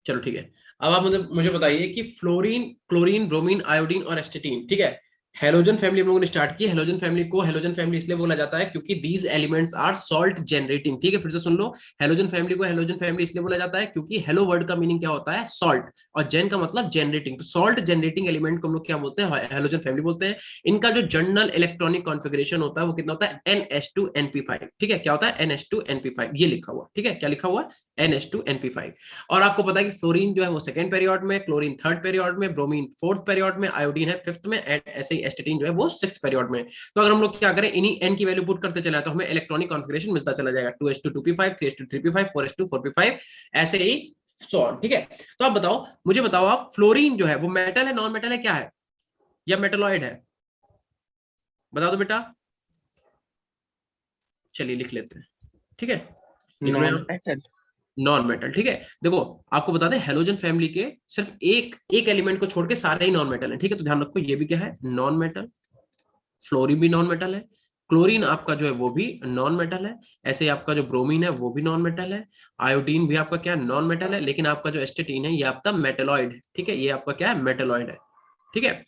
चलो ठीक है। अब आप मुझे मुझे बताइए कि फ्लोरीन, क्लोरीन, ब्रोमीन, आयोडीन और एस्टेटीन, ठीक है, हेलोजन फैमिली हम लोगों ने स्टार्ट की। हेलोजन फैमिली को हेलोजन फैमिली इसलिए बोला जाता है क्योंकि these elements are salt generating. ठीक है, फिर से सुन लो, हेलोजन फैमिली को हेलोजन फैमिली इसलिए बोला जाता है क्योंकि हेलो वर्ड का मीनिंग क्या होता है, सॉल्ट, और जेन का मतलब जनरेटिंग। तो सॉल्ट जनरेटिंग एलिमेंट को हम लोग क्या बोलते हैं, हेलोजन फैमिली बोलते हैं। इनका जो जनरल इलेक्ट्रॉनिक कॉन्फिगरेशन होता है वो कितना होता है, NH2NP5। ठीक है, क्या होता है, NH2NP5, ये लिखा हुआ। ठीक है, क्या लिखा हुआ, NH2NP5। और आपको पता है कि फ्लोरीन जो है वो सेकंड पीरियड में, क्लोरीन थर्ड पीरियड में, ब्रोमीन फोर्थ पीरियड में, आयोडीन है फिफ्थ में, एंड ऐसे ही एस्टेटीन जो है वो सिक्स्थ पीरियड में। तो अगर हम लोग क्या करें, इन्हीं एन की वैल्यू पुट करते चला तो हमें इलेक्ट्रॉनिक कॉन्फिगरेशन मिलता चला जाएगा, 2s2 2p5, 3s2 3p5, 4s2 4p5, ऐसे ही सो ऑन। ठीक है, तो आप बताओ, मुझे बताओ आप, फ्लोरीन जो है वो मेटल है, नॉन मेटल है, क्या है, या मेटलॉइड है, बता दो बेटा। चलिए लिख लेते हैं। ठीक है, लिख लो नॉन यहाँ, मेटल। Non metal. ठीक है, देखो आपको बता दें, हेलोजन फैमिली के सिर्फ एक एक एलिमेंट को छोड़ के सारे ही नॉन मेटल हैं। ठीक है, तो ध्यान रखो, ये भी क्या है, नॉन मेटल। फ्लोरीन भी नॉन मेटल है, क्लोरीन आपका जो है वो भी नॉन मेटल है, ऐसे ही आपका जो ब्रोमीन है वो भी नॉन मेटल है, आयोडीन भी आपका क्या है, नॉन मेटल है, लेकिन आपका जो एस्टेटीन है ये आपका मेटेलॉइड है। ठीक है, ये आपका क्या है, मेटेलॉइड है। ठीक है,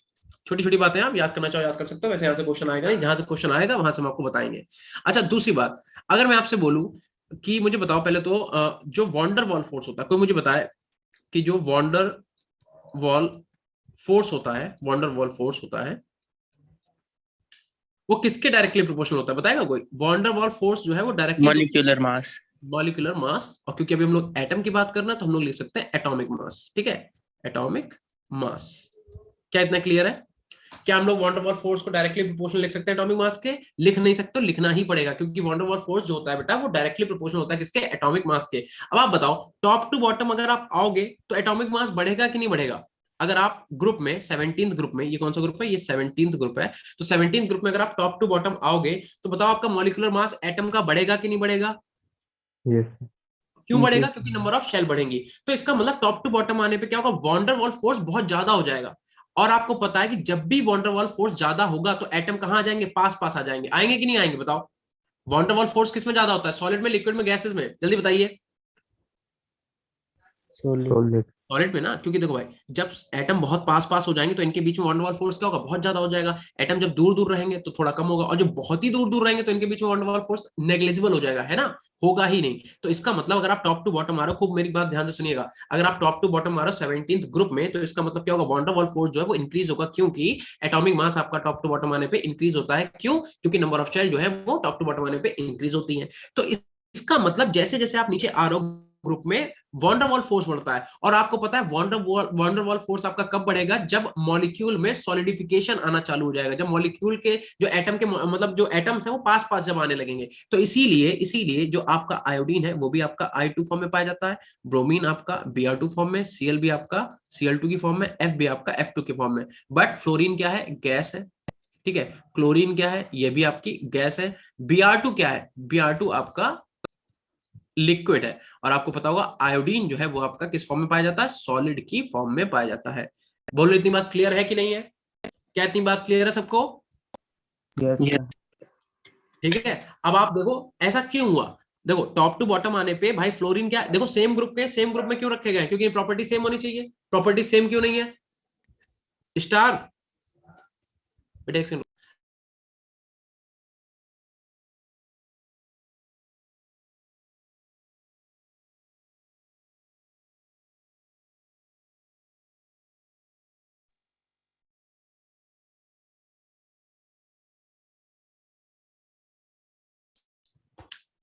छोटी छोटी बातें आप याद करना चाहो याद कर सकते हो, वैसे यहाँ से क्वेश्चन आएगा नहीं, जहां से क्वेश्चन आएगा वहां से हम आपको बताएंगे। अच्छा, दूसरी बात, अगर मैं आपसे बोलूं कि मुझे बताओ पहले तो जो वॉन्डर वॉल फोर्स होता है, कोई मुझे बताए कि जो वॉन्डर वॉल फोर्स होता है, वॉन्डर वॉल फोर्स होता है, वो किसके डायरेक्टली प्रोपोर्शनल होता है, बताएगा कोई। वॉन्डर वॉल फोर्स जो है वो directly molecular mass. Molecular mass, और क्योंकि अभी हम लोग एटम की बात करना है तो हम लोग लिख सकते हैं एटॉमिक मास। ठीक है, एटॉमिक मास। क्या इतना क्लियर है? क्या हम लोग वॉन्डर वॉल फोर्स को डायरेक्टली प्रोपोर्शनल लिख सकते हैं एटॉमिक मास के? लिख नहीं सकते, लिखना ही पड़ेगा, क्योंकि वॉन्डर वॉल फोर्स जो होता है बेटा वो डायरेक्टली प्रोपोर्शनल होता है किसके, एटॉमिक मास के। अब आप बताओ, टॉप टू बॉटम अगर आप आओगे तो एटॉमिक मास बढ़ेगा कि नहीं बढ़ेगा? अगर आप ग्रुप में 17th ग्रुप में, ये कौन सा ग्रुप है, ये 17th ग्रुप है, तो 17th ग्रुप में अगर आप टॉप टू बॉटम आओगे तो बताओ आपका मॉलिक्यूलर मास एटम का बढ़ेगा कि नहीं बढ़ेगा? यस। क्यों बढ़ेगा? क्योंकि नंबर ऑफ शेल बढ़ेंगी। तो इसका मतलब टॉप टू बॉटम आने पे क्या होगा, वॉन्डर वॉल फोर्स बहुत ज्यादा हो जाएगा। और आपको पता है कि जब भी वॉन्डर वॉल फोर्स ज्यादा होगा तो एटम कहां आ जाएंगे, पास पास आ जाएंगे, आएंगे कि नहीं आएंगे बताओ। वॉन्डर वॉल फोर्स किस में ज्यादा होता है, सॉलिड में, लिक्विड में, गैसेस में, जल्दी बताइए। सॉलिड। सॉलिड में ना, क्योंकि देखो भाई, जब एटम बहुत पास पास हो जाएंगे तो इनके बीच में वॉन वन फोर्स क्या होगा, बहुत ज्यादा हो जाएगा। एटम जब दूर दूर रहेंगे तो थोड़ा कम होगा, और जब बहुत ही दूर दूर रहेंगे तो इनके बीच में वॉन वन फोर्स नेग्लिजिबल हो जाएगा, है ना, होगा ही नहीं। तो इसका मतलब अगर आप टॉप टू बॉटम आ रहे हो, खूब मेरी बात ध्यान से सुनिएगा, अगर आप टॉप टू बॉटम आ रहे हो 17th ग्रुप में, तो इसका मतलब क्या होगा, वॉन्डर वॉल फोर्स जो है वो इंक्रीज होगा, क्योंकि एटॉमिक मास आपका टॉप टू बॉटम आने पे इंक्रीज होता है। क्यों? क्योंकि नंबर ऑफ शेल जो है वो टॉप टू बॉटम आने पे इंक्रीज होती है। तो इसका मतलब जैसे जैसे आप नीचे आ रहे हो ग्रुप में, वॉन्डरवॉल फोर्स बढ़ता है। और आपको पता है वॉन्डरवॉल फोर्स आपका कब बढ़ेगा, जब मॉलिक्यूल में सॉलिडिफिकेशन आना चालू हो जाएगा, जब मॉलिक्यूल के जो एटम के मतलब जो एटम्स है वो पास पास जब आने लगेंगे। तो इसीलिए इसीलिए जो आपका आयोडीन है वो भी आपका I2 फॉर्म में पाया जाता है, ब्रोमीन आपका Br2 फॉर्म में, Cl भी आपका Cl2 की फॉर्म में, F भी आपका F2 के फॉर्म में। बट फ्लोरीन क्या है, गैस है। ठीक है, क्लोरीन क्या है, ये भी आपकी गैस है। Br2 क्या है, Br2 आपका लिक्विड है। और आपको पता होगा आयोडीन जो है वो आपका किस फॉर्म में पाया जाता है, सॉलिड की फॉर्म में पाया जाता है। बोलो, इतनी बात क्लियर है कि नहीं है? क्या इतनी बात क्लियर है सबको? यस ये सर। ठीक है, अब आप देखो ऐसा क्यों हुआ। देखो टॉप टू बॉटम आने पे भाई फ्लोरीन क्या, देखो सेम ग्रुप के, सेम ग्रुप में क्यों रखे गए, क्योंकि प्रॉपर्टी सेम होनी चाहिए। प्रॉपर्टी सेम क्यों नहीं है स्टार, बेटा एक सेकंड।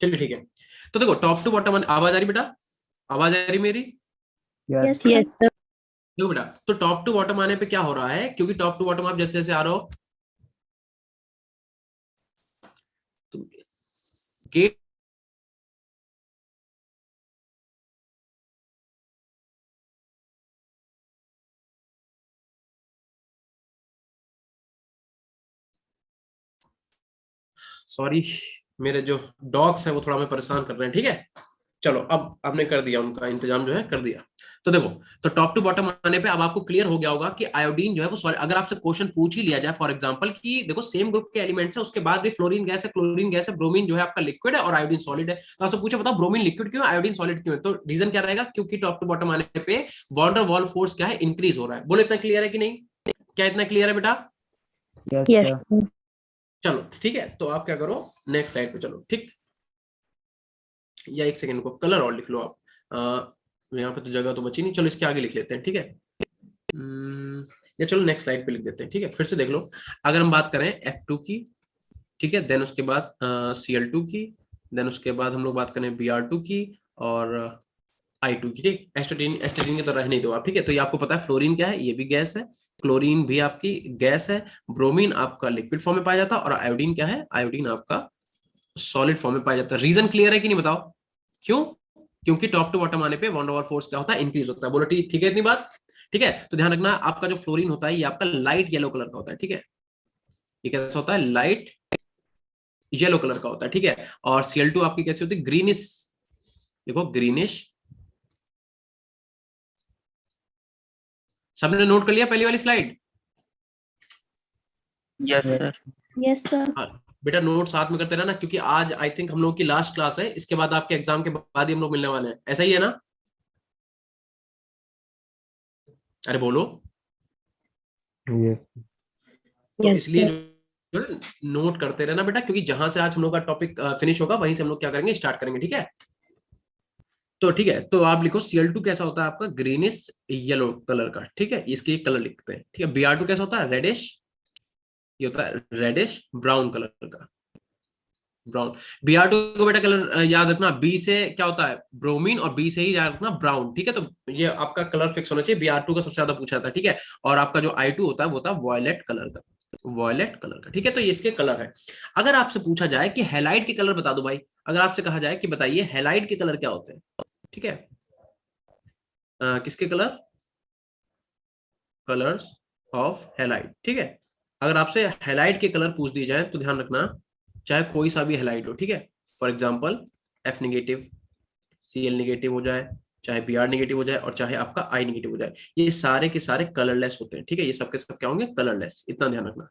चलिए ठीक है, तो देखो टॉप टू बॉटम आवाज आ रही बेटा, आवाज आ रही मेरी? यस। Yes sir. देखो बेटा, तो टॉप टू बॉटम आने पे क्या हो रहा है, क्योंकि टॉप टू बॉटम आप जैसे जैसे आ रहे हो, तो गेट, सॉरी, मेरे जो डॉग्स है वो थोड़ा हमें परेशान कर रहे हैं। ठीक है, चलो अब आपने कर दिया, उनका इंतजाम जो है कर दिया। तो देखो, तो टॉप टू बॉटम आने पे अब आपको क्लियर हो गया होगा कि आयोडीन जो है वो, अगर आपसे क्वेश्चन पूछ ही लिया जाए फॉर एग्जांपल कि देखो सेम ग्रुप के एलिमेंट्स है, उसके बाद भी फ्लोरीन गैस है, क्लोरीन गैस है, ब्रोमीन जो है आपका लिक्विड है और आयोडीन सॉलिड है, तो आपसे पूछे बताओ ब्रोमीन लिक्विड क्यों, आयोडीन सॉलिड क्यों है, तो रीजन क्या रहेगा, क्योंकि टॉप टू बॉटम आने पे वॉन डेर वाल्स फोर्स क्या है, इंक्रीज हो रहा है। बोले इतना क्लियर है कि नहीं, क्या इतना क्लियर है बेटा? Yes Yes, sir. sir. चलो ठीक है, तो आप क्या करो, नेक्स्ट स्लाइड पे चलो, ठीक, या एक सेकंड को कलर और लिख लो आप, यहाँ पे तो जगह तो बची नहीं, चलो इसके आगे लिख लेते हैं, ठीक है। या चलो नेक्स्ट स्लाइड पे लिख देते हैं, ठीक है, फिर से देख लो। अगर हम बात करें F2 की, ठीक है, देन उसके बाद Cl2 की, देन उसके बाद हम लोग बात करें Br2 की और I2 की, ठीक। एस्टेटिन, एस्टेटिन की तो रह नहीं दो आप, ठीक है। तो ये आपको पता है फ्लोरीन क्या है, ये भी गैस है, क्लोरीन भी आपकी गैस है, ब्रोमीन आपका लिक्विड फॉर्म में पाया जाता है, और आयोडीन क्या है, आयोडीन आपका सॉलिड फॉर्म में पाया जाता है। रीजन क्लियर है कि नहीं बताओ, क्यों? क्योंकि टॉप टू बॉटम आने पे वॉन डेर वाल्स फोर्स क्या होता है, इंक्रीज होता है। बोलो ठीक है इतनी बात, ठीक है। तो ध्यान रखना, आपका जो फ्लोरीन होता है ये आपका लाइट येलो कलर का होता है, ठीक है, ये कैसा होता है, लाइट येलो कलर का होता है, ठीक है। और Cl2 आपकी कैसी होती है, ग्रीनिश, देखो ग्रीनिश। सबने नोट कर लिया पहली वाली slide? Yes, sir. Yes, sir. हाँ, बेटा नोट साथ में करते रहना, क्योंकि आज आई थिंक हम लोग की लास्ट क्लास है, इसके बाद आपके एग्जाम के बाद ही हम लोग मिलने वाले हैं, ऐसा ही है ना? अरे बोलो। Yes. तो Yes, इसलिए sir. जो है नोट करते रहना बेटा, क्योंकि जहां से आज हम लोग का टॉपिक फिनिश होगा वहीं से हम लोग क्या करेंगे, स्टार्ट करेंगे, ठीक है। तो ठीक है, तो आप लिखो Cl2 कैसा होता है आपका, ग्रीनिश येलो कलर का, ठीक है, इसके कलर लिखते हैं, ठीक है। Br2 कैसा होता है, रेडिश, ये होता है रेडिश ब्राउन कलर का, ब्राउन। Br2 को बेटा कलर याद रखना, बी से क्या होता है, ब्रोमीन, और बी से ही याद रखना ब्राउन, ठीक है। तो ये आपका कलर फिक्स होना चाहिए, Br2 का सबसे ज्यादा पूछा जाता है, ठीक है। और आपका जो I2 होता है वो होता है वॉयलेट कलर का, वॉयलेट कलर का, ठीक है। तो ये इसके कलर है। अगर आपसे पूछा जाए कि हैलाइड के कलर बता दो भाई, अगर आपसे कहा जाए कि बताइए हैलाइड के कलर क्या होते हैं, ठीक है, किसके कलर, कलर्स ऑफ हैलाइड, ठीक है। अगर आपसे हैलाइड के कलर पूछ दिए जाए तो ध्यान रखना, चाहे कोई सा भी हैलाइड हो, ठीक है, for example F negative, Cl negative हो जाए, चाहे Br नेगेटिव हो जाए, और चाहे आपका I नेगेटिव हो जाए, ये सारे के सारे कलरलेस होते हैं, ठीक है, ये सबके सब क्या होंगे, कलरलेस, इतना ध्यान रखना,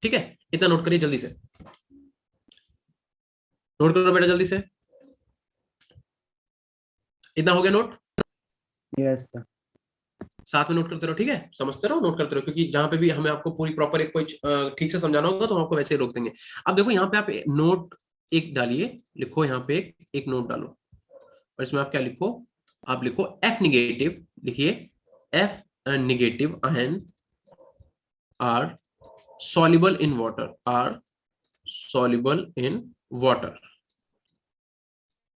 ठीक है। इतना नोट करिए जल्दी से, नोट करो बेटा जल्दी से, इतना हो गया नोट, Yes, sir. साथ में नोट करते रहो, ठीक है, समझते रहो, नोट करते रहो, क्योंकि जहां पे भी हमें आपको पूरी प्रॉपर एक कोई ठीक से समझाना होगा तो हम आपको वैसे ही रोक देंगे। अब देखो यहाँ पे आप नोट एक डालिए, लिखो यहाँ पे एक नोट डालो, और इसमें आप क्या लिखो, आप लिखो F निगेटिव, लिखिए F negative ion are soluble in water, are soluble in water,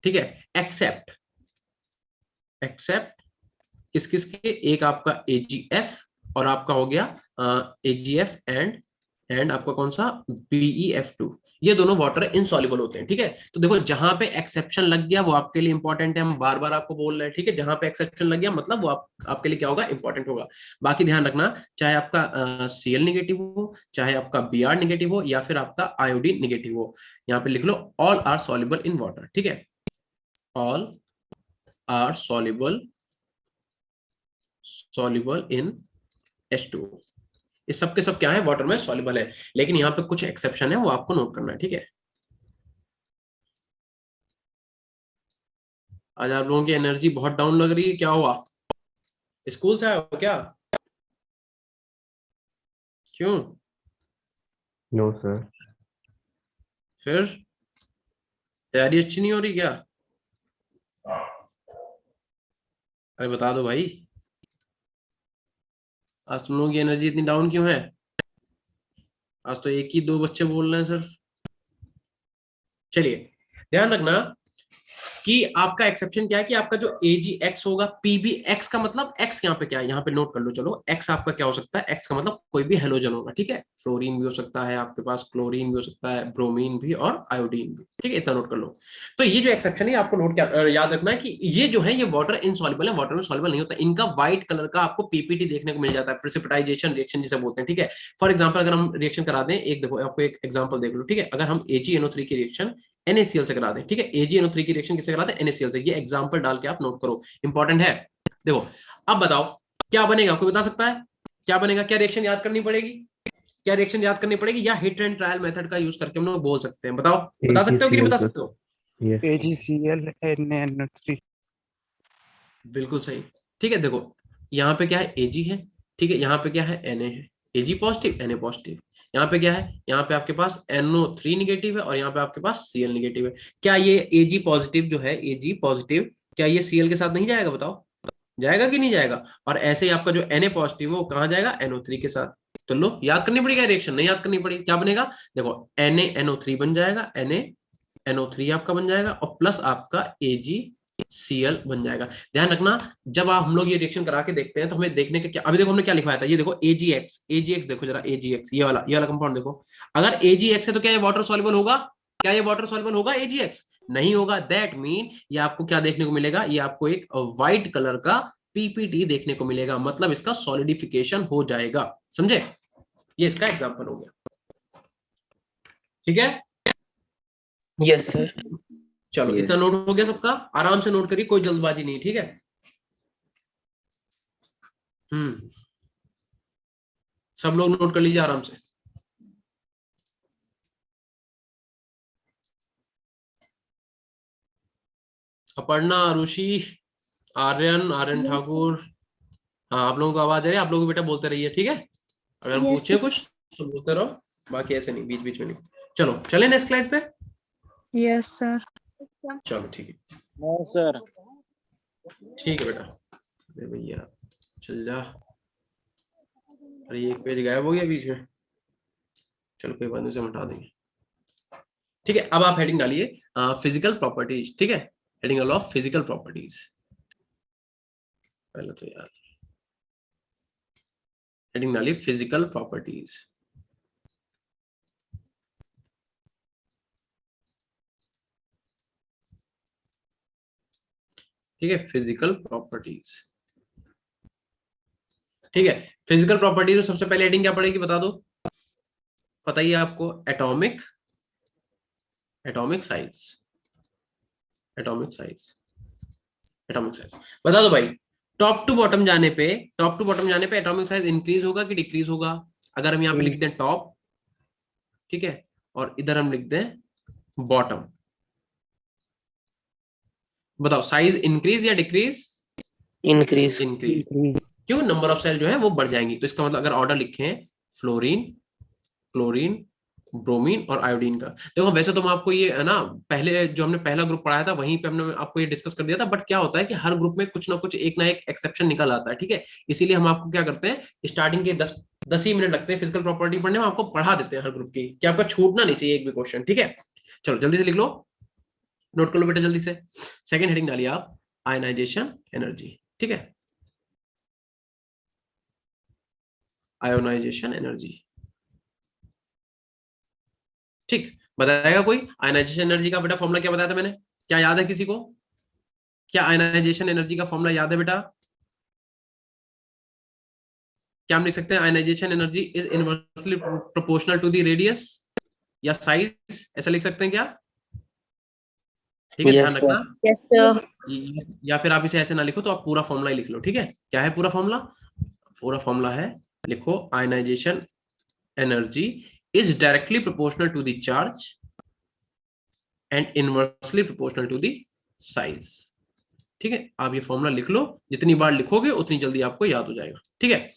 ठीक है। एक्सेप्ट, एक्सेप्ट किस किस के, एक आपका AgF, और आपका हो गया AgF एंड आपका कौन सा, BeF2, ये दोनों वाटर इनसॉल्युबल होते हैं, ठीक है। तो देखो जहां पे एक्सेप्शन लग गया वो आपके लिए इंपॉर्टेंट है, हम बार बार आपको बोल रहे हैं, ठीक है, जहां पे एक्सेप्शन लग गया मतलब वो आपके लिए क्या होगा, इंपॉर्टेंट होगा। बाकी ध्यान रखना, चाहे आपका Cl नेगेटिव हो, चाहे आपका Br नेगेटिव हो, या फिर आपका आयोडीन नेगेटिव हो, यहाँ पे लिख लो all are soluble in water, ठीक है, all are soluble in H2O, ये सब के सब क्या है, वाटर में सॉल्युबल है, लेकिन यहाँ पे कुछ एक्सेप्शन है, वो आपको नोट करना है, ठीक है। आज आप लोगों की एनर्जी बहुत डाउन लग रही है, क्या हुआ, स्कूल से आए हो क्या, क्यों? No, sir. फिर तैयारी अच्छी नहीं हो रही क्या? अरे बता दो भाई, आज तुम लोगों की एनर्जी इतनी डाउन क्यों है? आज तो एक ही दो बच्चे बोल रहे हैं सिर्फ। चलिए ध्यान रखना, कि आपका एक्सेप्शन क्या है कि आपका जो AgX होगा, PbX का मतलब X यहाँ पे क्या है, यहाँ पे नोट कर लो। चलो X आपका क्या हो सकता है, X का मतलब कोई भी हेलोजन होगा, ठीक है। फ्लोरीन भी हो सकता है आपके पास, क्लोरीन भी हो सकता है, ब्रोमीन भी और आयोडीन भी, ठीक है। इतना नोट कर लो। तो ये जो एक्सेप्शन है आपको नोट याद रखना है कि ये जो है ये वाटर इनसॉल्युबल है, वाटर में सॉल्युबल नहीं होता। इनका व्हाइट कलर का आपको पीपीटी देखने को मिल जाता है, प्रेसिपिटाइजेशन रिएक्शन जिसे बोलते हैं, ठीक है। फॉर एग्जाम्पल अगर हम रिएक्शन करा दें, एक देखो आपको एक एग्जाम्पल देख लो, ठीक है। अगर हम AgNO3 की रिएक्शन NaCl से करा दें, ठीक है। AgNO3 की रिएक्शन किससे करा दें, NaCl से। ये एग्जाम्पल डाल के आप नोट करो, इंपॉर्टेंट है। देखो अब बताओ क्या बनेगा, कोई बता सकता है क्या बनेगा? क्या रिएक्शन याद करनी पड़ेगी, क्या रिएक्शन याद करनी पड़ेगी, या हिट एंड ट्रायल मेथड का यूज करके हम लोग बोल सकते हैं? बताओ, बता सकते हो कि नहीं AgCl बता sir. सकते हो? Yes. AgCl NaNO3। बिल्कुल सही, ठीक है। देखो यहाँ पे क्या है, Ag है, ठीक है। यहाँ पे क्या है, Na है। Ag positive, Na positive. यहाँ पे क्या है, यहाँ पे आपके पास NO3 निगेटिव है और यहाँ पे आपके पास Cl निगेटिव है। क्या ये Ag पॉजिटिव जो है, Ag पॉजिटिव, क्या ये Cl के साथ नहीं जाएगा? बताओ जाएगा कि नहीं जाएगा? और ऐसे ही आपका जो Na पॉजिटिव है वो कहाँ जाएगा, NO3 के साथ। तो लो याद करनी पड़ेगी रिएक्शन, नहीं याद करनी पड़ेगी। क्या बनेगा, देखो NaNO3 बन जाएगा, NaNO3 आपका बन जाएगा और प्लस आपका AgCl बन जाएगा। ध्यान रखना, जब हम लोग ये रिएक्शन करा के देखते हैं तो हमें देखने का क्या, अभी देखो हमने क्या लिखवाया था, ये देखो AgX देखो जरा, AgX ये वाला कंपाउंड देखो। अगर AgX है तो क्या ये वाटर सॉल्युबल होगा? क्या ये वाटर सॉल्युबल होगा AgX? नहीं होगा। दैट मीन ये आपको क्या देखने को मिलेगा, ये आपको एक व्हाइट कलर का पीपीटी देखने को मिलेगा, मतलब इसका सॉलिडिफिकेशन हो जाएगा। समझे? ये इसका एग्जांपल हो गया, ठीक है। Yes sir. चलो Yes. इतना नोट हो गया सबका, आराम से नोट करिए, कोई जल्दबाजी नहीं, ठीक है। सब लोग नोट कर लीजिए आराम से। अपर्णा, ऋषि, आर्यन ठाकुर, हाँ आप लोगों को आवाज आ रही है? आप लोग बेटा बोलते रहिए, ठीक है। अगर हम पूछे कुछ तो बोलते रहो, बाकी ऐसे नहीं, बीच बीच में नहीं। चलो चले नेक्स्ट स्लाइड पे। Yes sir. चलो ठीक है, नो सर। ठीक है बेटा। अरे भैया चल जा, अरे एक पेज गायब हो गया बीच में। चलो कोई बात नहीं, उसे हम हटा देंगे, ठीक है। अब आप हेडिंग डालिए फिजिकल प्रॉपर्टीज, ठीक है। Heading of physical properties. पहले तो यार हेडिंग डालिए फिजिकल प्रॉपर्टीज, ठीक है। फिजिकल प्रॉपर्टीज, ठीक है। फिजिकल प्रॉपर्टीज में सबसे पहले हेडिंग क्या पड़ेगी बता दो, पता ही है आपको, atomic size, atomic size, atomic size. बता दो भाई, टॉप टू बॉटम जाने पे एटॉमिक साइज इंक्रीज होगा कि डिक्रीज होगा? अगर हम यहाँ पे लिख दें टॉप, ठीक है, और इधर हम लिख दें बॉटम, बताओ साइज इंक्रीज या डिक्रीज? इंक्रीज। इंक्रीज। क्यों? नंबर ऑफ सेल जो है वो बढ़ जाएंगी। तो इसका मतलब अगर ऑर्डर लिखें फ्लोरीन, क्लोरीन, ब्रोमीन और आयोडीन का, देखो वैसे तो मैं आपको ये है ना, पहले जो हमने पहला ग्रुप पढ़ाया था वहीं पे हमने आपको ये डिस्कस कर दिया था, बट क्या होता है कि हर ग्रुप में कुछ ना कुछ एक ना एक एक्सेप्शन निकल आता है, ठीक है। इसीलिए हम आपको क्या करते हैं, स्टार्टिंग के 10 ही मिनट लगते हैं फिजिकल प्रॉपर्टी पढ़ने में, आपको पढ़ा देते हैं हर ग्रुप की, कि आपका छूटना नहीं चाहिए एक भी क्वेश्चन, ठीक है। चलो जल्दी से लिख लो, नोट कर लो बेटा जल्दी से। सेकेंड हेडिंग डालिए आप आयनाइजेशन एनर्जी, ठीक है। आयोनाइजेशन एनर्जी, ठीक। बताएगा कोई आयनाइजेशन एनर्जी का बेटा फॉर्मूला क्या बताया था मैंने? क्या याद है किसी को? क्या आयनाइजेशन एनर्जी का फॉर्मूला याद है बेटा? क्या हम लिख सकते हैं, ionisation energy is inversely proportional to the radius या साइज, ऐसा लिख सकते हैं क्या? ठीक है, ध्यान रखना। Yes sir. या फिर आप इसे ऐसे ना लिखो, तो आप पूरा फॉर्मूला ही लिख लो, ठीक है। क्या है पूरा फॉर्मूला? पूरा फॉर्मूला है, लिखो, ionisation energy is directly proportional to the charge and inversely proportional to the size, ठीक है। आप ये फॉर्मूला लिख लो, जितनी बार लिखोगे उतनी जल्दी आपको याद हो जाएगा, ठीक है।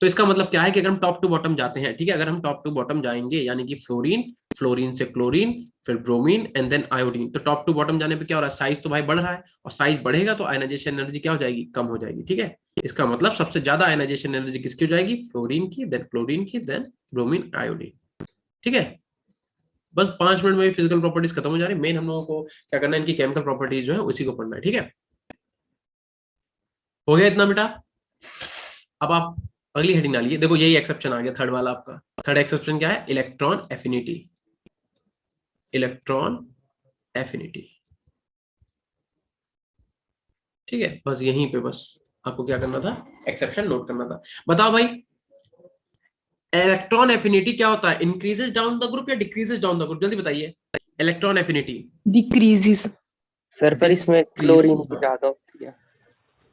तो इसका मतलब क्या है कि अगर हम टॉप टू बॉटम जाते हैं, ठीक है, अगर हम टॉप टू बॉटम जाएंगे यानी कि फ्लोरीन से क्लोरीन, फिर ब्रोमीन एंड देन आयोडीन, तो टॉप टू बॉटम जाने पे क्या हो रहा है, साइज तो भाई बढ़ रहा है, और साइज बढ़ेगा तो आयनाइजेशन एनर्जी क्या हो जाएगी, कम हो जाएगी, ठीक है। इसका मतलब सबसे ज्यादा आयनाइजेशन एनर्जी किसकी हो जाएगी, फ्लोरीन की, देन क्लोरीन की, देन ब्रोमीन, आयोडीन, ठीक है। बस 5 मिनट में फिजिकल प्रॉपर्टीज खत्म हो जा रही है। मेन हम लोगों को क्या करना है, इनकी केमिकल प्रॉपर्टीज जो है उसी को पढ़ना है, ठीक है। हो गया इतना बेटा। अब आप अगली हेडिंग डालिए। देखो यही एक्सेप्शन आ गया थर्ड वाला आपका। थर्ड एक्सेप्शन क्या है, इलेक्ट्रॉन एफिनिटी। इलेक्ट्रॉन एफिनिटी, ठीक है। बस यहीं पे बस आपको क्या करना था, एक्सेप्शन नोट करना था। बताओ भाई, इलेक्ट्रॉन एफिनिटी क्या होता है, इंक्रीजेस डाउन द ग्रुप या डिक्रीजेस डाउन द ग्रुप, जल्दी बताइए। Electron affinity Decreases. सर पर इसमें क्लोरीन की ज्यादा होती है।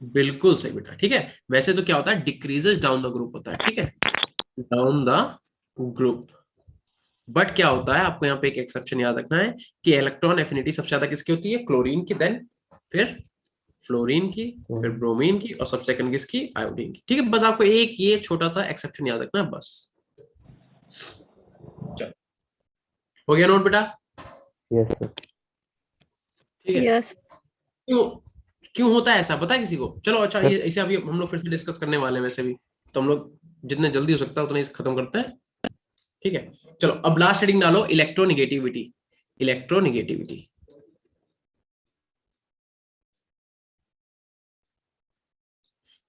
बिल्कुल सही बेटा, ठीक है। वैसे तो क्या होता है, डिक्रीजेस डाउन द ग्रुप होता है, ठीक है, डाउन द ग्रुप। बट क्या होता है, आपको यहाँ पे एक एक्सेप्शन याद रखना है कि इलेक्ट्रॉन एफिनिटी सबसे ज्यादा किसकी होती है, क्लोरीन की, देन फिर फ्लोरीन की, फिर ब्रोमीन की, और सबसे सेकंड किसकी, आयोडीन की, ठीक है। बस आपको एक ये छोटा सा एक्सेप्शन याद रखना है बस। चलो, हो गया नोट बेटा, यस सर। ठीक है। Yes. क्यों क्यों होता है ऐसा, पता है किसी को? चलो अच्छा, ये इसे अभी हम लोग फिर से डिस्कस करने वाले हैं वैसे भी, तो हम लोग जितने जल्दी हो सकता है उतना इसे खत्म करते हैं, ठीक है। चलो अब लास्ट हेडिंग डालो, इलेक्ट्रोनिगेटिविटी। इलेक्ट्रोनिगेटिविटी,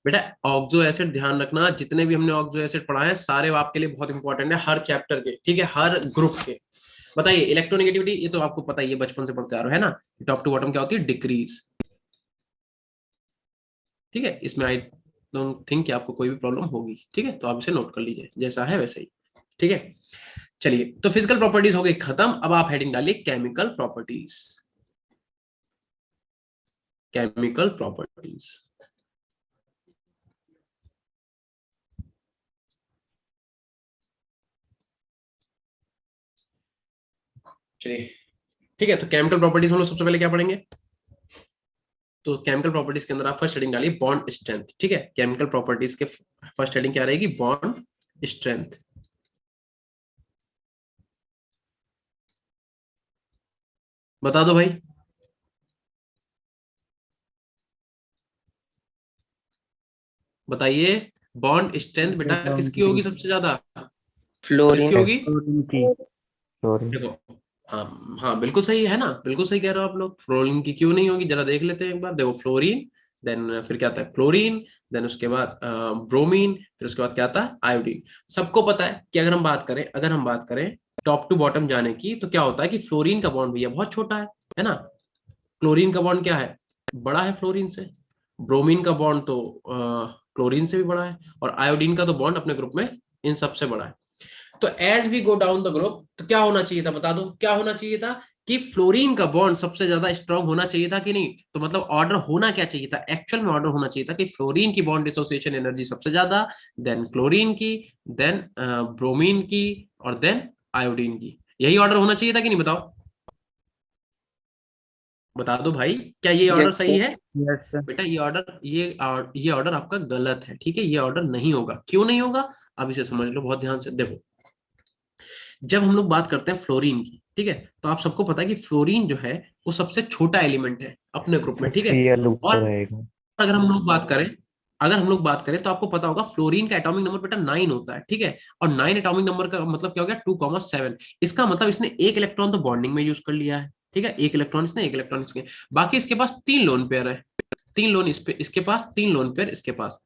बेटा ऑक्सो एसिड ध्यान रखना, जितने भी हमने ऑक्सो एसिड पढ़ा है सारे आपके लिए बहुत इंपॉर्टेंट है, हर चैप्टर के, ठीक है, हर ग्रुप के। बताइए इलेक्ट्रोनिगेटिविटी, ये तो आपको पता ही है, बचपन से पढ़ते आ रहे हो, है ना। टॉप टू बॉटम क्या होती है, डिक्रीज, ठीक है। इसमें आई डोंट थिंक कि आपको कोई भी प्रॉब्लम होगी, ठीक है। तो आप इसे नोट कर लीजिए जैसा है वैसे ही, ठीक है। चलिए, तो फिजिकल प्रॉपर्टीज हो गई खत्म। अब आप हेडिंग डालिए केमिकल प्रॉपर्टीज। केमिकल प्रॉपर्टीज, चलिए ठीक है। तो केमिकल प्रॉपर्टीज हम लोग सबसे पहले क्या पढ़ेंगे, तो केमिकल प्रॉपर्टीज के अंदर आप फर्स्ट हेडिंग डालिए बॉन्ड स्ट्रेंथ, ठीक है। केमिकल प्रॉपर्टीज के फर्स्ट हेडिंग क्या रहेगी, बॉन्ड स्ट्रेंथ। बता दो भाई, बताइए बॉन्ड स्ट्रेंथ बेटा किसकी होगी सबसे ज्यादा, फ्लोरीन। किसकी होगी? फ्लोरीन की। फ्लोरीन। देखो, हाँ हाँ बिल्कुल सही है ना, बिल्कुल सही कह रहे हो आप लोग। फ्लोरीन की क्यों नहीं होगी, जरा देख लेते हैं एक बार। देखो फ्लोरीन, देन फिर क्या आता है क्लोरीन, देन उसके बाद ब्रोमीन, फिर उसके बाद क्या आता है आयोडीन। सबको पता है कि अगर हम बात करें टॉप टू बॉटम जाने की, तो क्या होता है कि फ्लोरीन का बॉन्ड भैया बहुत छोटा है ना। क्लोरीन का बॉन्ड क्या है, बड़ा है फ्लोरीन से। ब्रोमीन का बॉन्ड तो क्लोरीन से भी बड़ा है, और आयोडीन का तो बॉन्ड अपने ग्रुप में इन सबसे बड़ा है। तो as we go down the group, तो क्या होना चाहिए था, बता दो क्या होना चाहिए था, कि फ्लोरीन का बॉन्ड सबसे ज्यादा स्ट्रांग होना चाहिए था कि नहीं। तो मतलब ऑर्डर होना क्या चाहिए था, एक्चुअल में ऑर्डर होना चाहिए था कि फ्लोरीन की बॉन्ड डिसोसिएशन एनर्जी सबसे ज्यादा, देन क्लोरीन की, देन ब्रोमीन की, और देन आयोडीन की। यही ऑर्डर होना चाहिए था कि नहीं, बताओ, बता दो भाई, क्या ये ऑर्डर यस सही सर। है? Yes sir. बेटा ये ऑर्डर आपका गलत है, ठीक है। ये ऑर्डर नहीं होगा, क्यों नहीं होगा, अब इसे समझ लो बहुत ध्यान से। देखो, जब हम लोग बात करते हैं फ्लोरीन की, ठीक है, तो आप सबको पता है कि फ्लोरीन जो है वो सबसे छोटा एलिमेंट है अपने ग्रुप में, ठीक है। सीएल ऊपर और रहेगा। अगर हम लोग बात करें तो आपको पता होगा फ्लोरीन का एटॉमिक नंबर बेटा 9 होता है, ठीक है। और 9 एटॉमिक नंबर का मतलब क्या हो गया, 2,7। इसका मतलब इसने एक इलेक्ट्रॉन तो बॉन्डिंग में यूज कर लिया है, ठीक है, एक इलेक्ट्रॉन इसके, बाकी इसके पास 3 लोन पेयर है। 3 लोन इसके पास, 3 लोन पेयर इसके पास।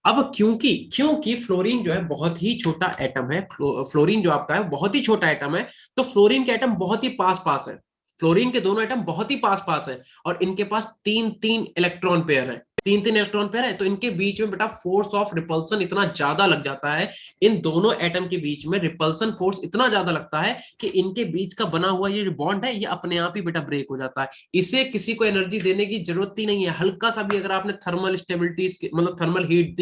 अब क्योंकि क्योंकि फ्लोरीन जो है बहुत ही छोटा एटम है, फ्लोरीन जो आपका है बहुत ही छोटा एटम है, तो फ्लोरीन के एटम बहुत ही पास पास है। फ्लोरीन के दोनों एटम बहुत ही पास पास है, और इनके पास 3-3 इलेक्ट्रॉन पेयर है, 3-3 इलेक्ट्रॉन पेयर है। तो इनके बीच में बेटा फोर्स ऑफ रिपल्सन इतना ज्यादा लग जाता है, इन दोनों एटम के बीच में रिपल्सन फोर्स इतना ज्यादा लगता है कि इनके बीच का बना हुआ ये जो बॉन्ड है ये अपने आप ही बेटा ब्रेक हो जाता है। इसे किसी को एनर्जी देने की जरूरत ही नहीं है। हल्का सा भी अगर आपने थर्मल स्टेबिलिटी मतलब थर्मल हीट